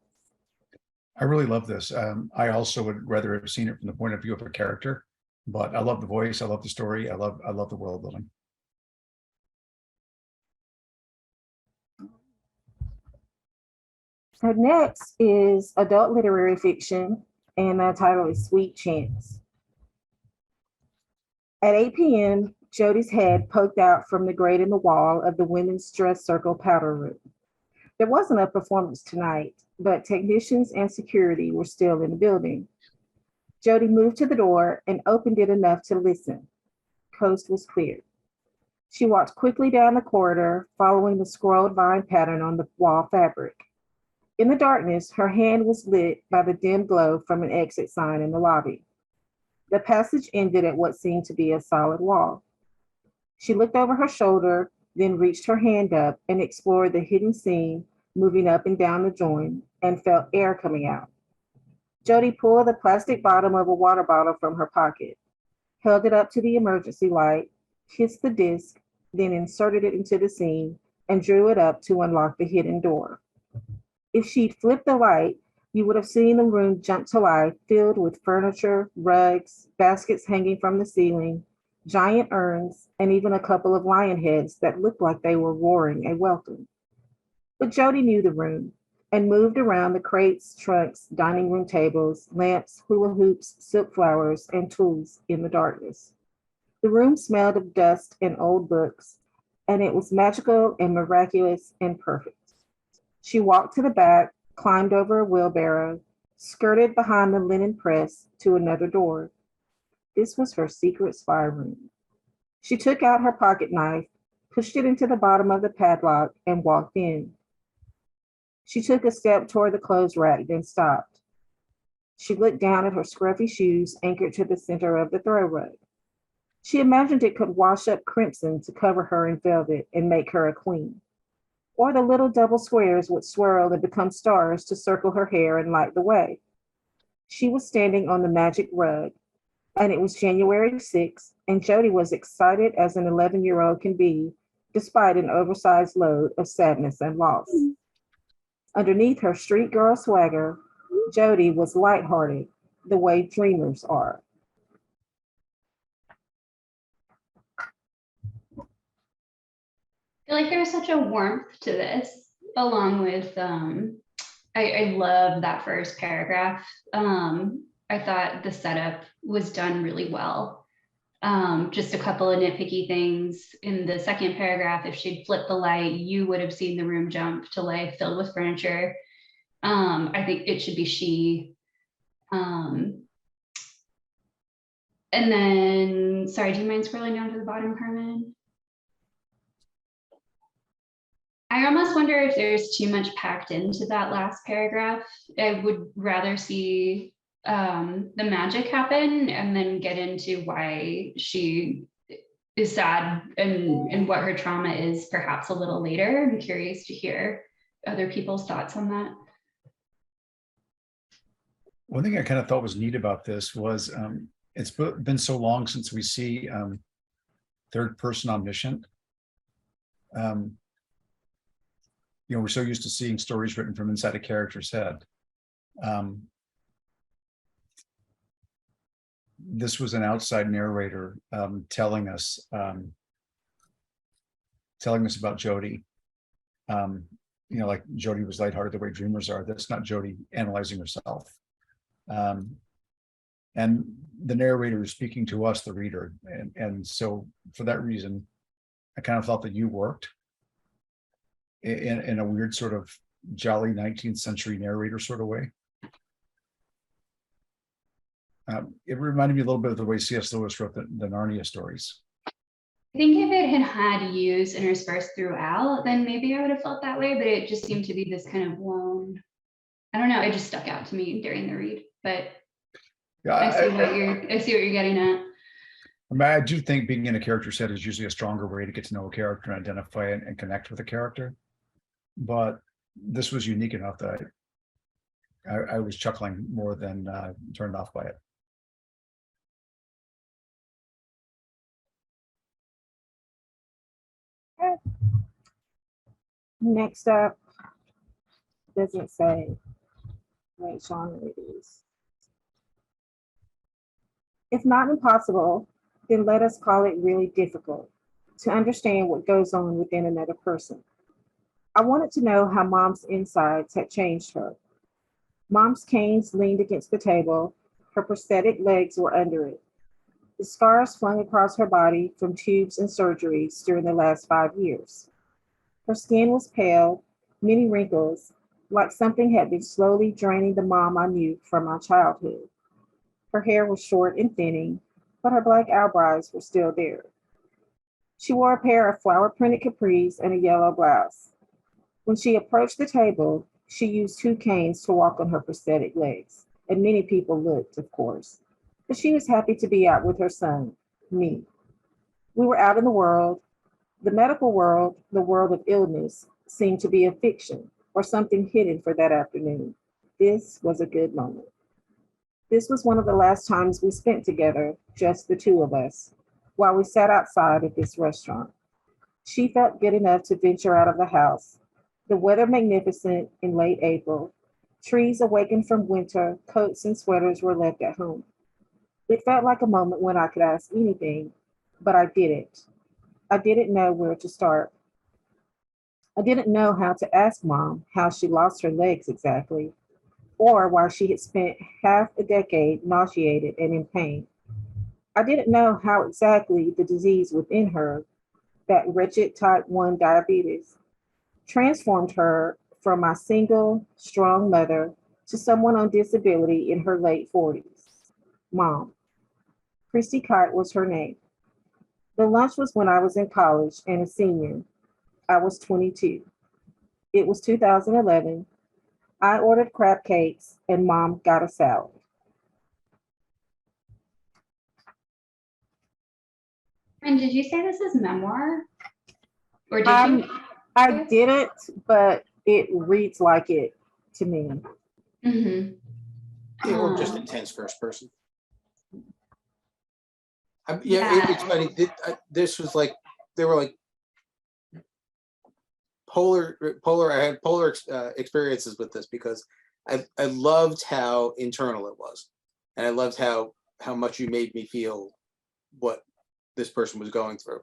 I really love this. I also would rather have seen it from the point of view of a character, but I love the voice. I love the story. I love the world building. So next is adult literary fiction, and the title is Sweet Chance. At 8 p.m., Jody's head poked out from the grate in the wall of the women's dress circle powder room. There wasn't a performance tonight, but technicians and security were still in the building. Jody moved to the door and opened it enough to listen. Coast was clear. She walked quickly down the corridor, following the scrolled vine pattern on the wall fabric. In the darkness, her hand was lit by the dim glow from an exit sign in the lobby. The passage ended at what seemed to be a solid wall. She looked over her shoulder, then reached her hand up and explored the hidden seam moving up and down the join and felt air coming out. Jody pulled the plastic bottom of a water bottle from her pocket, held it up to the emergency light, kissed the disc, then inserted it into the seam and drew it up to unlock the hidden door. If she'd flipped the light, you would have seen the room jump to life, filled with furniture, rugs, baskets hanging from the ceiling, giant urns, and even a couple of lion heads that looked like they were roaring a welcome. But Jody knew the room and moved around the crates, trunks, dining room tables, lamps, hula hoops, silk flowers, and tools in the darkness. The room smelled of dust and old books, and it was magical and miraculous and perfect. She walked to the back, climbed over a wheelbarrow, skirted behind the linen press to another door. This was her secret spy room. She took out her pocket knife, pushed it into the bottom of the padlock, and walked in. She took a step toward the clothes rack, then stopped. She looked down at her scruffy shoes anchored to the center of the throw rug. She imagined it could wash up crimson to cover her in velvet and make her a queen. Or the little double squares would swirl and become stars to circle her hair and light the way. She was standing on the magic rug, and it was January 6th, and Jody was excited as an 11-year-old can be, despite an oversized load of sadness and loss. Underneath her street girl swagger, Jody was lighthearted, the way dreamers are. I feel like there's such a warmth to this, along with I love that first paragraph. I thought the setup was done really well. Just a couple of nitpicky things in the second paragraph. If she'd flipped the light, you would have seen the room jump to life filled with furniture. I think it should be she. And then, sorry, do you mind scrolling down to the bottom, Carmen? I almost wonder if there's too much packed into that last paragraph. I would rather see the magic happen and then get into why she is sad and what her trauma is perhaps a little later. I'm curious to hear other people's thoughts on that. One thing I kind of thought was neat about this was it's been so long since we see third person omniscient. We're so used to seeing stories written from inside a character's head. This was an outside narrator telling us about Jody. Like Jody was lighthearted the way dreamers are. That's not Jody analyzing herself. And the narrator is speaking to us, the reader. And so for that reason, I kind of thought that you worked in a weird sort of jolly 19th century narrator sort of way. It reminded me a little bit of the way C.S. Lewis wrote the Narnia stories. I think if it had used interspersed throughout, then maybe I would have felt that way, but it just seemed to be this kind of lone, I don't know, it just stuck out to me during the read, but Yeah, I see what you're getting at. I mean, I do think being in a character set is usually a stronger way to get to know a character and identify and connect with a character. But this was unique enough that I was chuckling more than turned off by it. Next up, doesn't say what genre it is. If not impossible, then let us call it really difficult to understand what goes on within another person. I wanted to know how Mom's insides had changed her. Mom's canes leaned against the table. Her prosthetic legs were under it. The scars flung across her body from tubes and surgeries during the last 5 years. Her skin was pale, many wrinkles, like something had been slowly draining the Mom I knew from my childhood. Her hair was short and thinning, but her black eyebrows were still there. She wore a pair of flower-printed capris and a yellow blouse. When she approached the table, she used 2 canes to walk on her prosthetic legs, and many people looked, of course. But she was happy to be out with her son, me. We were out in the world. The medical world, the world of illness, seemed to be a fiction or something hidden for that afternoon. This was a good moment. This was one of the last times we spent together, just the 2 of us, while we sat outside at this restaurant. She felt good enough to venture out of the house. The weather magnificent in late April. Trees awakened from winter, coats and sweaters were left at home. It felt like a moment when I could ask anything, but I didn't. I didn't know where to start. I didn't know how to ask Mom how she lost her legs exactly, or why she had spent half a decade nauseated and in pain. I didn't know how exactly the disease within her, that wretched type 1 diabetes, transformed her from my single, strong mother to someone on disability in her late 40s. Mom. Christy Kite was her name. The lunch was when I was in college and a senior. I was 22. It was 2011. I ordered crab cakes and Mom got a salad. And did you say this is memoir? Or did you? I didn't, but it reads like it to me. Mm-hmm. Or just intense first person. It's funny. This was like, they were like polar. I had polar experiences with this because I loved how internal it was, and I loved how much you made me feel what this person was going through.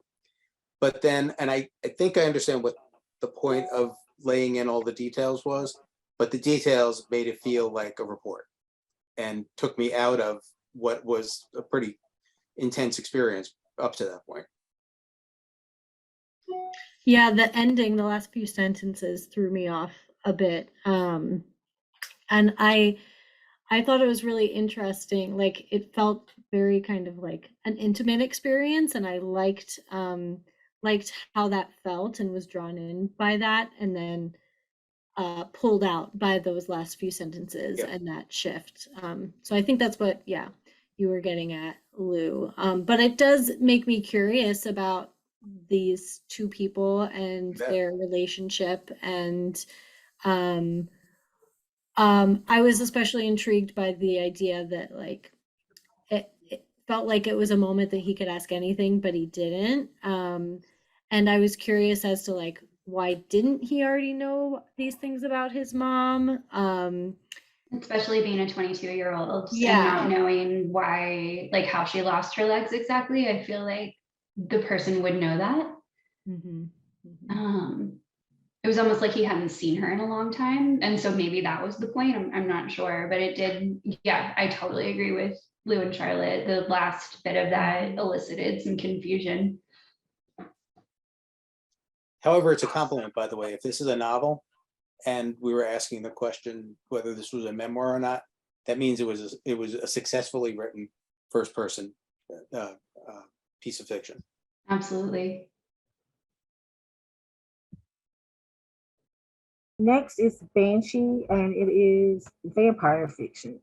But then, and I think I understand what the point of laying in all the details was, but the details made it feel like a report and took me out of what was a pretty intense experience up to that point. Yeah, the ending, the last few sentences threw me off a bit. And I thought it was really interesting. Like, it felt very kind of like an intimate experience, and I liked how that felt and was drawn in by that, and then pulled out by those last few sentences and that shift. So I think that's what, you were getting at, Lou. But it does make me curious about these 2 people and their relationship. And I was especially intrigued by the idea that, like, it felt like it was a moment that he could ask anything, but he didn't. And I was curious as to, like, why didn't he already know these things about his mom? Especially being a 22-year-old and Yeah. not knowing why, like how she lost her legs exactly. I feel like the person would know that. Mhm. Mhm. It was almost like he hadn't seen her in a long time. And so maybe that was the point. I'm not sure, but it did. Yeah, I totally agree with Lou and Charlotte. The last bit of that elicited some confusion. However, it's a compliment, by the way. If this is a novel and we were asking the question whether this was a memoir or not, that means it was a successfully written first person piece of fiction. Absolutely. Next is Banshee, and it is vampire fiction.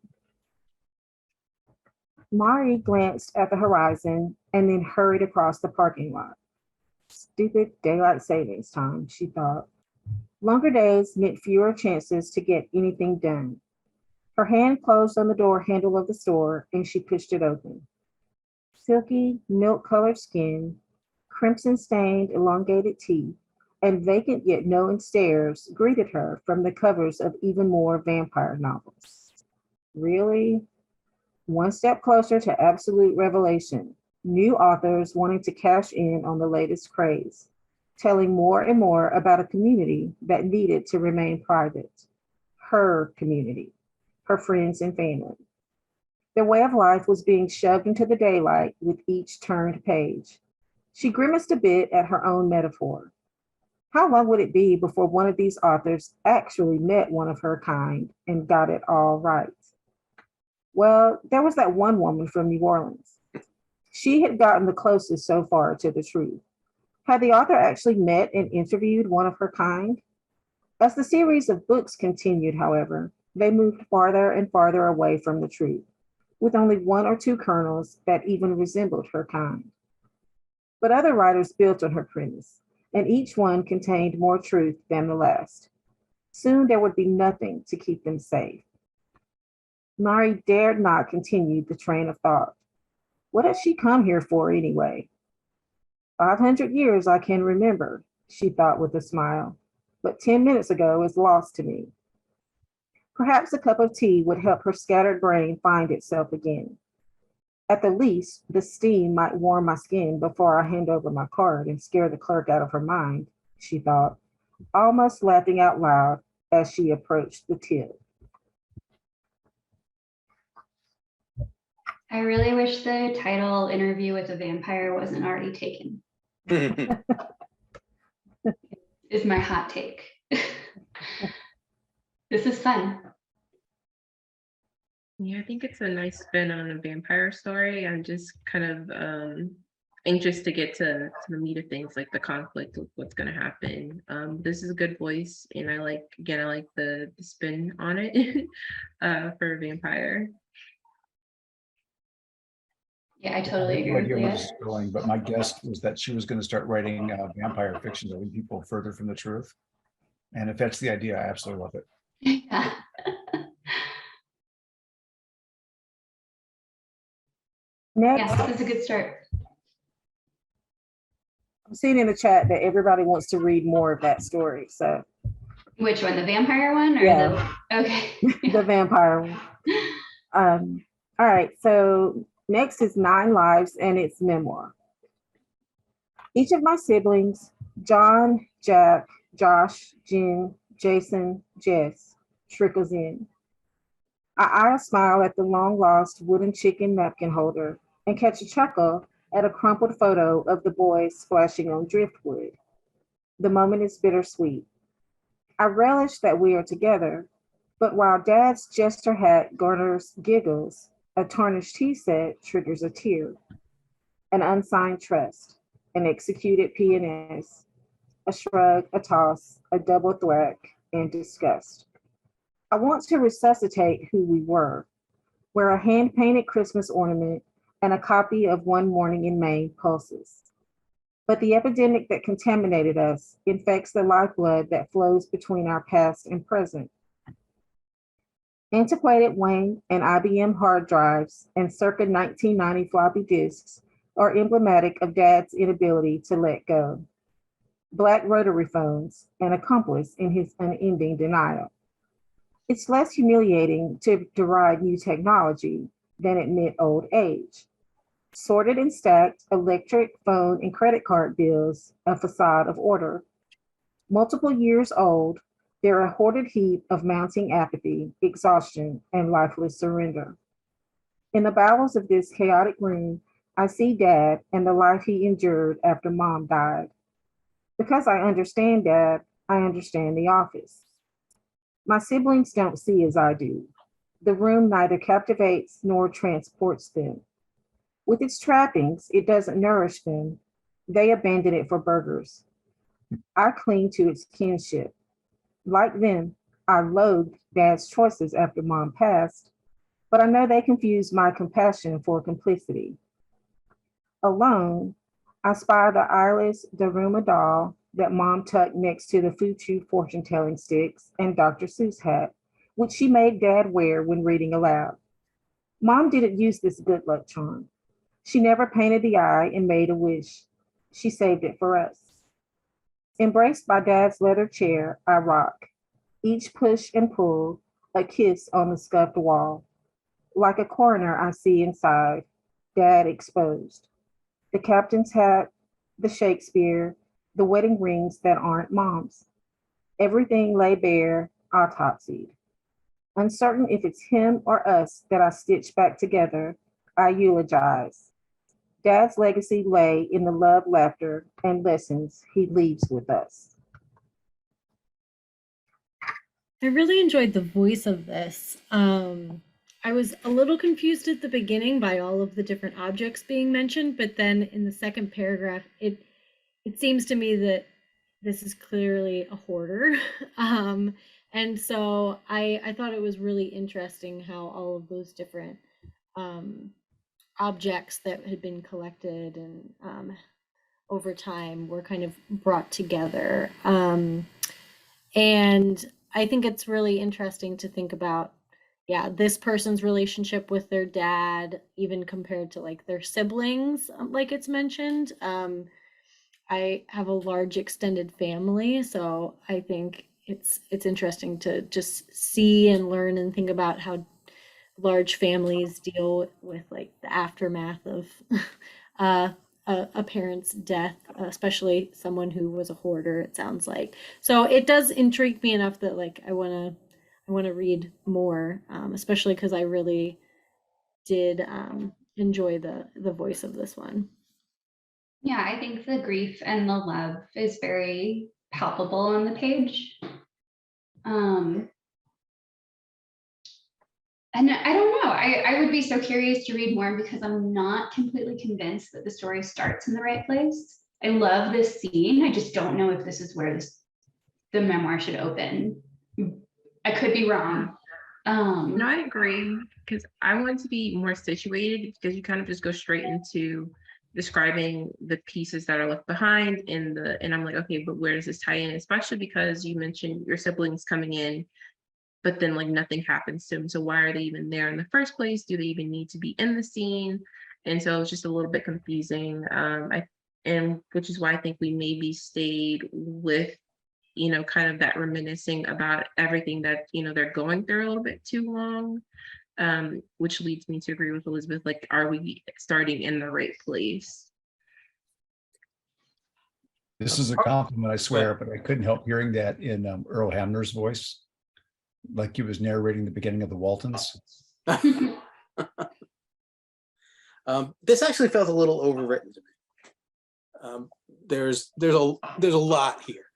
Mari glanced at the horizon and then hurried across the parking lot. Stupid daylight savings time, she thought. Longer days meant fewer chances to get anything done. Her hand closed on the door handle of the store and she pushed it open. Silky, milk-colored skin, crimson-stained, elongated teeth, and vacant yet knowing stares greeted her from the covers of even more vampire novels. Really? One step closer to absolute revelation. New authors wanting to cash in on the latest craze, telling more and more about a community that needed to remain private. Her community, her friends and family. Their way of life was being shoved into the daylight with each turned page. She grimaced a bit at her own metaphor. How long would it be before one of these authors actually met one of her kind and got it all right? Well, there was that one woman from New Orleans. She had gotten the closest so far to the truth. Had the author actually met and interviewed one of her kind? As the series of books continued, however, they moved farther and farther away from the truth, with only one or two kernels that even resembled her kind. But other writers built on her premise, and each one contained more truth than the last. Soon there would be nothing to keep them safe. Mari dared not continue the train of thought. What had she come here for anyway? 500 years I can remember, she thought with a smile, but 10 minutes ago is lost to me. Perhaps a cup of tea would help her scattered brain find itself again. At the least, the steam might warm my skin before I hand over my card and scare the clerk out of her mind, she thought, almost laughing out loud as she approached the till. I really wish the title Interview with a Vampire wasn't already taken, is my hot take. This is fun. Yeah, I think it's a nice spin on a vampire story. I'm just kind of anxious to get to the meat of things, like the conflict with what's going to happen. This is a good voice, and I like the spin on it for a vampire. Yeah, I totally No agree idea with where Leah. this is going, but my guess was that she was going to start writing vampire fiction to lead people further from the truth. And if that's the idea, I absolutely love it. Yeah. Next, Yeah, this is a good start. I'm seeing in the chat that everybody wants to read more of that story. So Which one, the vampire one or Yeah. okay. the vampire one. All right, so next is 9 Lives and its memoir. Each of my siblings, John, Jack, Josh, Jen, Jason, Jess, trickles in. I eye a smile at the long lost wooden chicken napkin holder and catch a chuckle at a crumpled photo of the boys splashing on driftwood. The moment is bittersweet. I relish that we are together, but while Dad's jester hat garners giggles, a tarnished tea set triggers a tear. An unsigned trust, an executed P&S, a shrug, a toss, a double thwack, and disgust. I want to resuscitate who we were, where a hand-painted Christmas ornament and a copy of One Morning in May pulses. But the epidemic that contaminated us infects the lifeblood that flows between our past and present. Antiquated Wang and IBM hard drives and circa 1990 floppy disks are emblematic of Dad's inability to let go. Black rotary phones, an accomplice in his unending denial. It's less humiliating to deride new technology than admit old age. Sorted and stacked electric, phone, and credit card bills, a facade of order. Multiple years old, they're a hoarded heap of mounting apathy, exhaustion, and lifeless surrender. In the bowels of this chaotic room, I see Dad and the life he endured after Mom died. Because I understand Dad, I understand the office. My siblings don't see as I do. The room neither captivates nor transports them. With its trappings, it doesn't nourish them. They abandon it for burgers. I cling to its kinship. Like them, I loathed Dad's choices after Mom passed, but I know they confused my compassion for complicity. Alone, I spy the eyeless Daruma doll that Mom tucked next to the Futu fortune-telling sticks and Dr. Seuss hat, which she made Dad wear when reading aloud. Mom didn't use this good luck charm. She never painted the eye and made a wish. She saved it for us. Embraced by Dad's leather chair, I rock. Each push and pull, a kiss on the scuffed wall. Like a coroner, I see inside, Dad exposed. The captain's hat, the Shakespeare, the wedding rings that aren't Mom's. Everything lay bare, autopsied. Uncertain if it's him or us that I stitch back together, I eulogize. Dad's legacy lay in the love, laughter, and lessons he leaves with us. I really enjoyed the voice of this. I was a little confused at the beginning by all of the different objects being mentioned, but then in the second paragraph, it seems to me that this is clearly a hoarder. And so I thought it was really interesting how all of those different objects that had been collected and over time were kind of brought together. And I think it's really interesting to think about, yeah, this person's relationship with their dad, even compared to like their siblings, like it's mentioned. I have a large extended family, so I think it's interesting to just see and learn and think about how large families deal with like the aftermath of a parent's death, especially someone who was a hoarder, it sounds like. So it does intrigue me enough that like I want to read more, especially because I really did enjoy the voice of this one. Yeah, I think the grief and the love is very palpable on the page. And I don't know, I would be so curious to read more because I'm not completely convinced that the story starts in the right place. I love this scene. I just don't know if this is where the memoir should open. I could be wrong. No, I agree, because I want to be more situated, because you kind of just go straight into describing the pieces that are left behind and I'm like, okay, but where does this tie in? Especially because you mentioned your siblings coming in, but then like nothing happens to them. So why are they even there in the first place? Do they even need to be in the scene? And so it's just a little bit confusing. And which is why I think we maybe stayed with, kind of that reminiscing about everything that, they're going through a little bit too long. Which leads me to agree with Elizabeth, like, are we starting in the right place? This is a compliment, I swear, but I couldn't help hearing that in Earl Hamner's voice, like he was narrating the beginning of the Waltons. This actually felt a little overwritten to me. There's a lot here,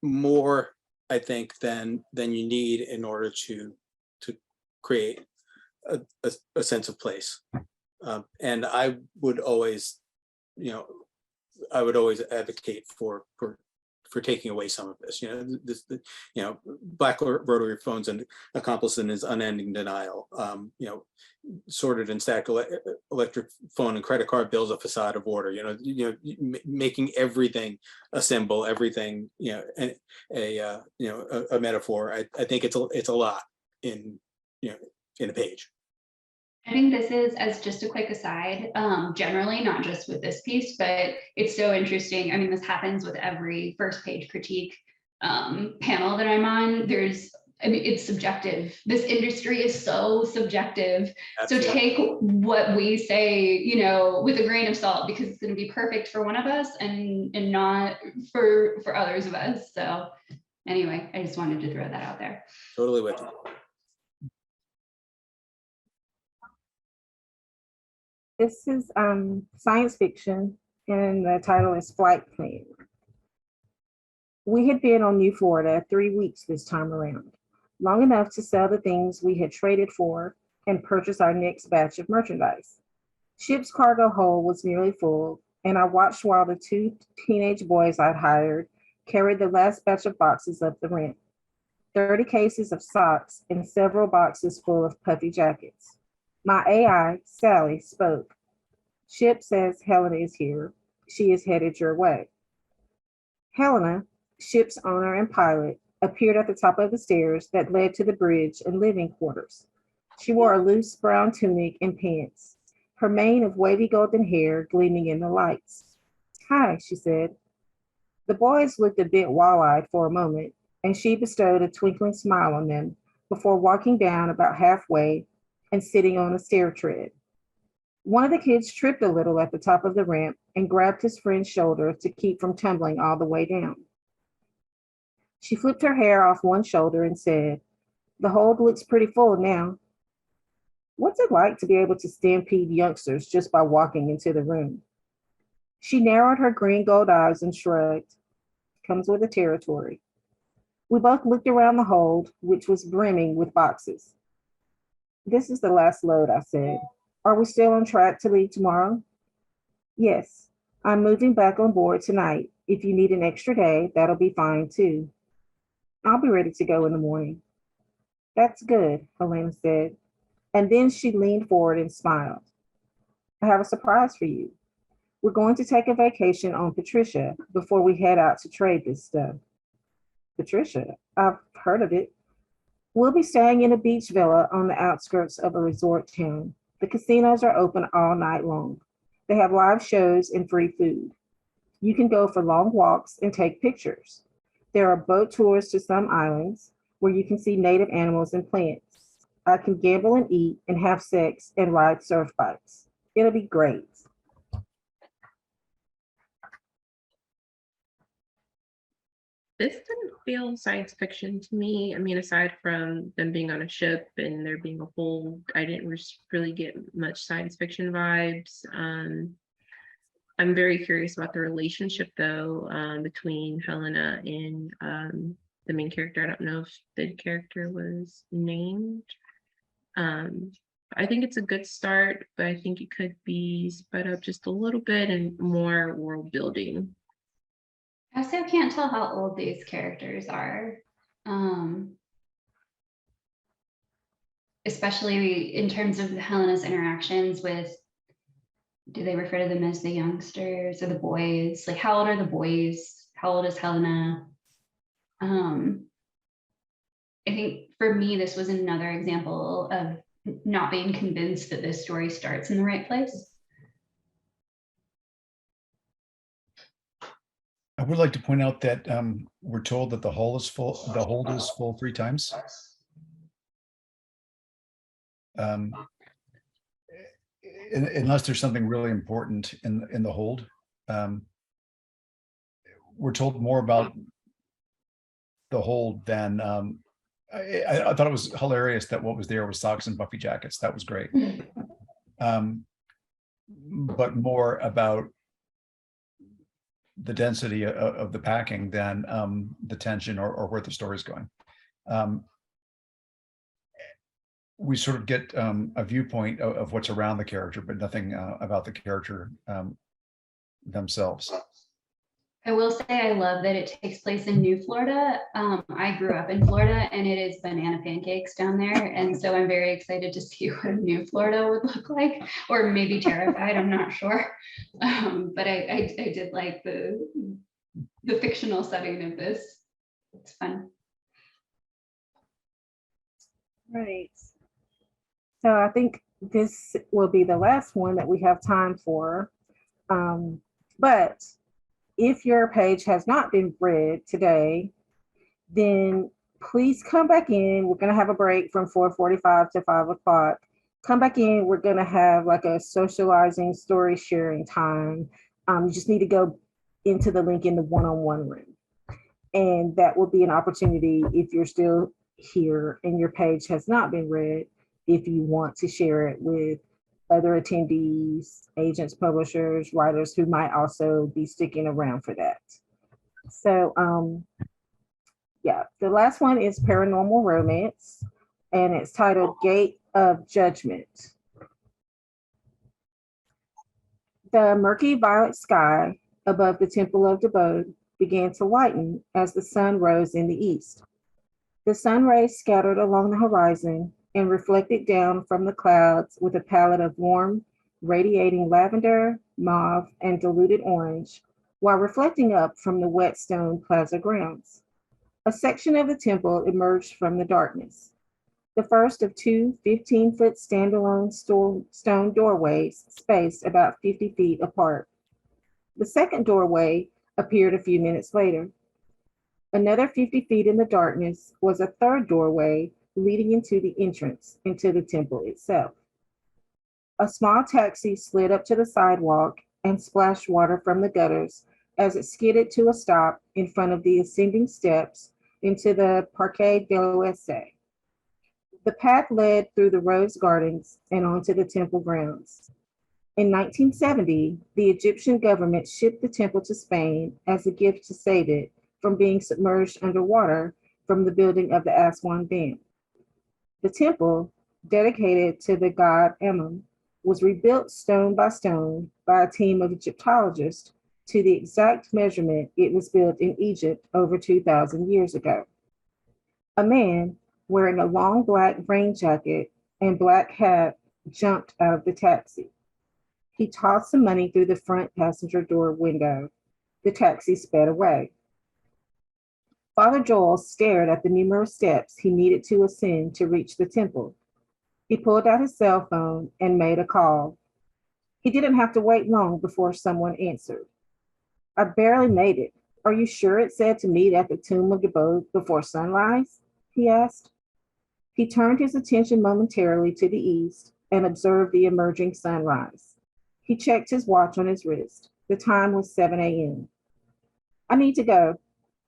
more I think than you need in order to create a sense of place. And I would always advocate for taking away some of this. Black rotary phones and accomplice in his unending denial. Sorted and stacked electric phone and credit card bills a facade of order. Making everything a symbol, everything a metaphor. I think it's a lot in a page. I think this is, as just a quick aside, generally not just with this piece, but it's so interesting. I mean, this happens with every first page critique panel that I'm on. It's subjective. This industry is so subjective. Absolutely. So take what we say, with a grain of salt, because it's going to be perfect for one of us and not for others of us. So anyway, I just wanted to throw that out there. Totally with you. This is science fiction, and the title is Flight Plan. We had been on New Florida 3 weeks this time around. long enough to sell the things we had traded for and purchase our next batch of merchandise. Ship's cargo hold was nearly full, and I watched while the two teenage boys I'd hired carried the last batch of boxes up the ramp. 30 cases of socks and several boxes full of puffy jackets. My AI, Sally, spoke. Ship says Helena is here. She is headed your way. Helena, Ship's owner and pilot, appeared at the top of the stairs that led to the bridge and living quarters. She wore a loose brown tunic and pants, her mane of wavy golden hair gleaming in the lights. Hi, she said. The boys looked a bit wall-eyed for a moment, and she bestowed a twinkling smile on them before walking down about halfway and sitting on a stair tread. One of the kids tripped a little at the top of the ramp and grabbed his friend's shoulder to keep from tumbling all the way down. She flipped her hair off one shoulder and said, "The hold looks pretty full now." What's it like to be able to stampede youngsters just by walking into the room? She narrowed her green gold eyes and shrugged. Comes with the territory. We both looked around the hold, which was brimming with boxes. This is the last load, I said. Are we still on track to leave tomorrow? Yes, I'm moving back on board tonight. If you need an extra day, that'll be fine too. I'll be ready to go in the morning. That's good, Helena said. And then she leaned forward and smiled. I have a surprise for you. We're going to take a vacation on Patricia before we head out to trade this stuff. Patricia, I've heard of it. We'll be staying in a beach villa on the outskirts of a resort town. The casinos are open all night long. They have live shows and free food. You can go for long walks and take pictures. There are boat tours to some islands where you can see native animals and plants. I can gamble and eat and have sex and ride surf bikes. It'll be great. This didn't feel science fiction to me. I mean, aside from them being on a ship and there being a hold, I didn't really get much science fiction vibes. I'm very curious about the relationship, though, between Helena and the main character. I don't know if the character was named. I think it's a good start, but I think it could be sped up just a little bit and more world building. I also can't tell how old these characters are. Especially in terms of Helena's interactions with, do they refer to them as the youngsters or the boys? Like, how old are the boys? How old is Helena? I think for me, this was another example of not being convinced that this story starts in the right place. I would like to point out that we're told that the hold is full 3 times. Unless there's something really important in the hold. We're told more about the hold than I thought it was hilarious that what was there was socks and puffy jackets. That was great. But more about the density of the packing than the tension or where the story's going. We sort of get a viewpoint of what's around the character, but nothing about the character themselves. I will say I love that it takes place in New Florida. I grew up in Florida and it is banana pancakes down there. And so I'm very excited to see what New Florida would look like, or maybe terrified, I'm not sure. But I did like the fictional setting of this. It's fun. Right. So I think this will be the last one that we have time for. But if your page has not been read today, then please come back in. We're going to have a break from 4:45 to 5 o'clock. Come back in. We're going to have like a socializing story sharing time. You just need to go into the link in the one-on-one room. And that will be an opportunity if you're still here and your page has not been read, if you want to share it with other attendees, agents, publishers, writers who might also be sticking around for that. So Yeah, the last one is paranormal romance, and it's titled Gate of Judgment. The murky violet sky above the Temple of Abode began to lighten as the sun rose in the east. The sun rays scattered along the horizon and reflected down from the clouds with a palette of warm, radiating lavender, mauve, and diluted orange, while reflecting up from the wet stone plaza grounds. A section of the temple emerged from the darkness. The first of two 15-foot standalone stone doorways spaced about 50 feet apart. The second doorway appeared a few minutes later. Another 50 feet in the darkness was a third doorway leading into the entrance into the temple itself. A small taxi slid up to the sidewalk and splashed water from the gutters as it skidded to a stop in front of the ascending steps into the Parque de l'Oeste. The path led through the rose gardens and onto the temple grounds. In 1970, the Egyptian government shipped the temple to Spain as a gift to save it from being submerged underwater from the building of the Aswan Dam. The temple, dedicated to the god Amun, was rebuilt stone by stone by a team of Egyptologists to the exact measurement it was built in Egypt over 2,000 years ago. A man wearing a long black rain jacket and black hat jumped out of the taxi. He tossed some money through the front passenger door window. The taxi sped away. Father Joel stared at the numerous steps he needed to ascend to reach the temple. He pulled out his cell phone and made a call. He didn't have to wait long before someone answered. I barely made it. Are you sure it said to meet at the Tomb of Abode before sunrise? He asked. He turned his attention momentarily to the east and observed the emerging sunrise. He checked his watch on his wrist. The time was 7 a.m. I need to go.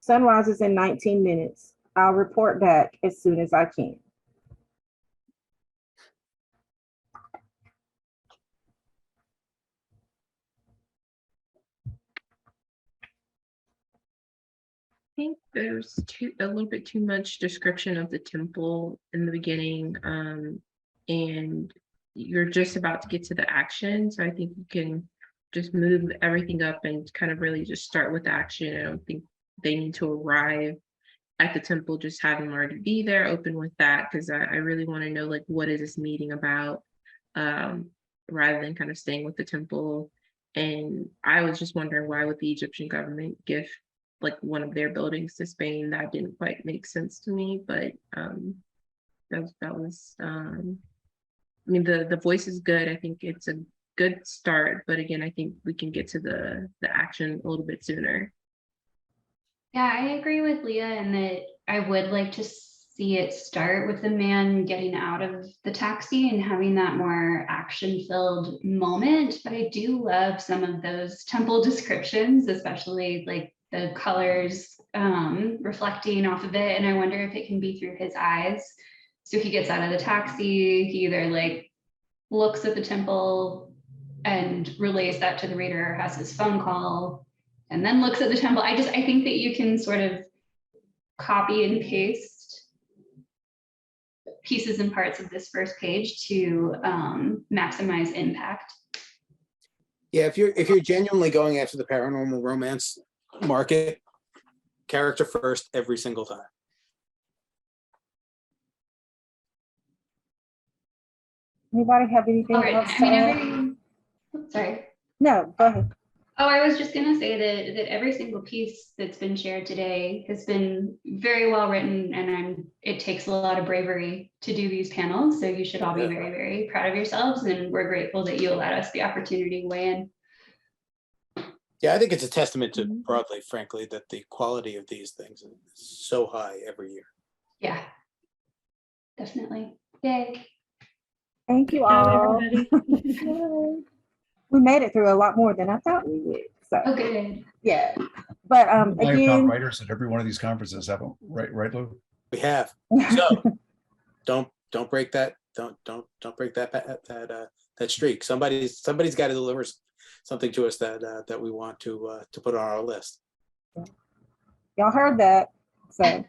Sunrise is in 19 minutes. I'll report back as soon as I can. I think there's a little bit too much description of the temple in the beginning, and you're just about to get to the action. So I think you can just move everything up and kind of really just start with action. I don't think they need to arrive at the temple, just have them already be there, open with that, because I really want to know, like, what is this meeting about, rather than kind of staying with the temple. And I was just wondering, why would the Egyptian government give like one of their buildings to Spain? That didn't quite make sense to me, but that was I mean, the voice is good. I think it's a good start, but again, I think we can get to the action a little bit sooner. Yeah, I agree with Leah in that I would like to see it start with the man getting out of the taxi and having that more action-filled moment. But I do love some of those temple descriptions, especially like the colors reflecting off of it. And I wonder if it can be through his eyes. So he gets out of the taxi, he either like looks at the temple and relays that to the reader, or has his phone call and then looks at the temple. I think that you can sort of copy and paste pieces and parts of this first page to maximize impact. Yeah, if you're genuinely going after the paranormal romance market, character first every single time. Anybody have anything All right. else I to mean, add? sorry. No, go ahead. Oh, I was just going to say that every single piece that's been shared today has been very well written, and it takes a lot of bravery to do these panels. So you should all be very, very proud of yourselves, and we're grateful that you allowed us the opportunity to weigh in. Yeah, I think it's a testament to broadly, frankly, that the quality of these things is so high every year. Yeah, definitely. Yay. Thank you Good job, all. everybody. We made it through a lot more than I thought we would. So Oh, good. yeah. But I have found again, writers at every one of these conferences, haven't right, Lou? We have. So don't break that. Don't break that streak. Somebody's got to deliver something to us that we want to put on our list. y'all heard that. So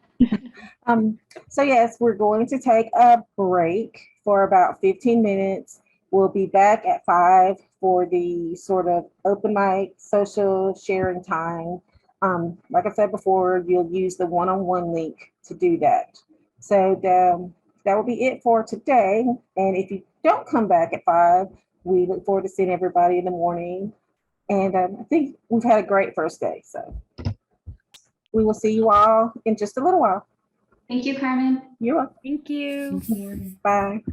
So yes, we're going to take a break for about 15 minutes. We'll be back at 5 for the sort of open mic social sharing time. Like I said before, you'll use the one-on-one link to do that. So that will be it for today. And if you don't come back at 5, we look forward to seeing everybody in the morning. And I think we've had a great first day. So we will see you all in just a little while. Thank you, Carmen. You're welcome. Thank you. Bye.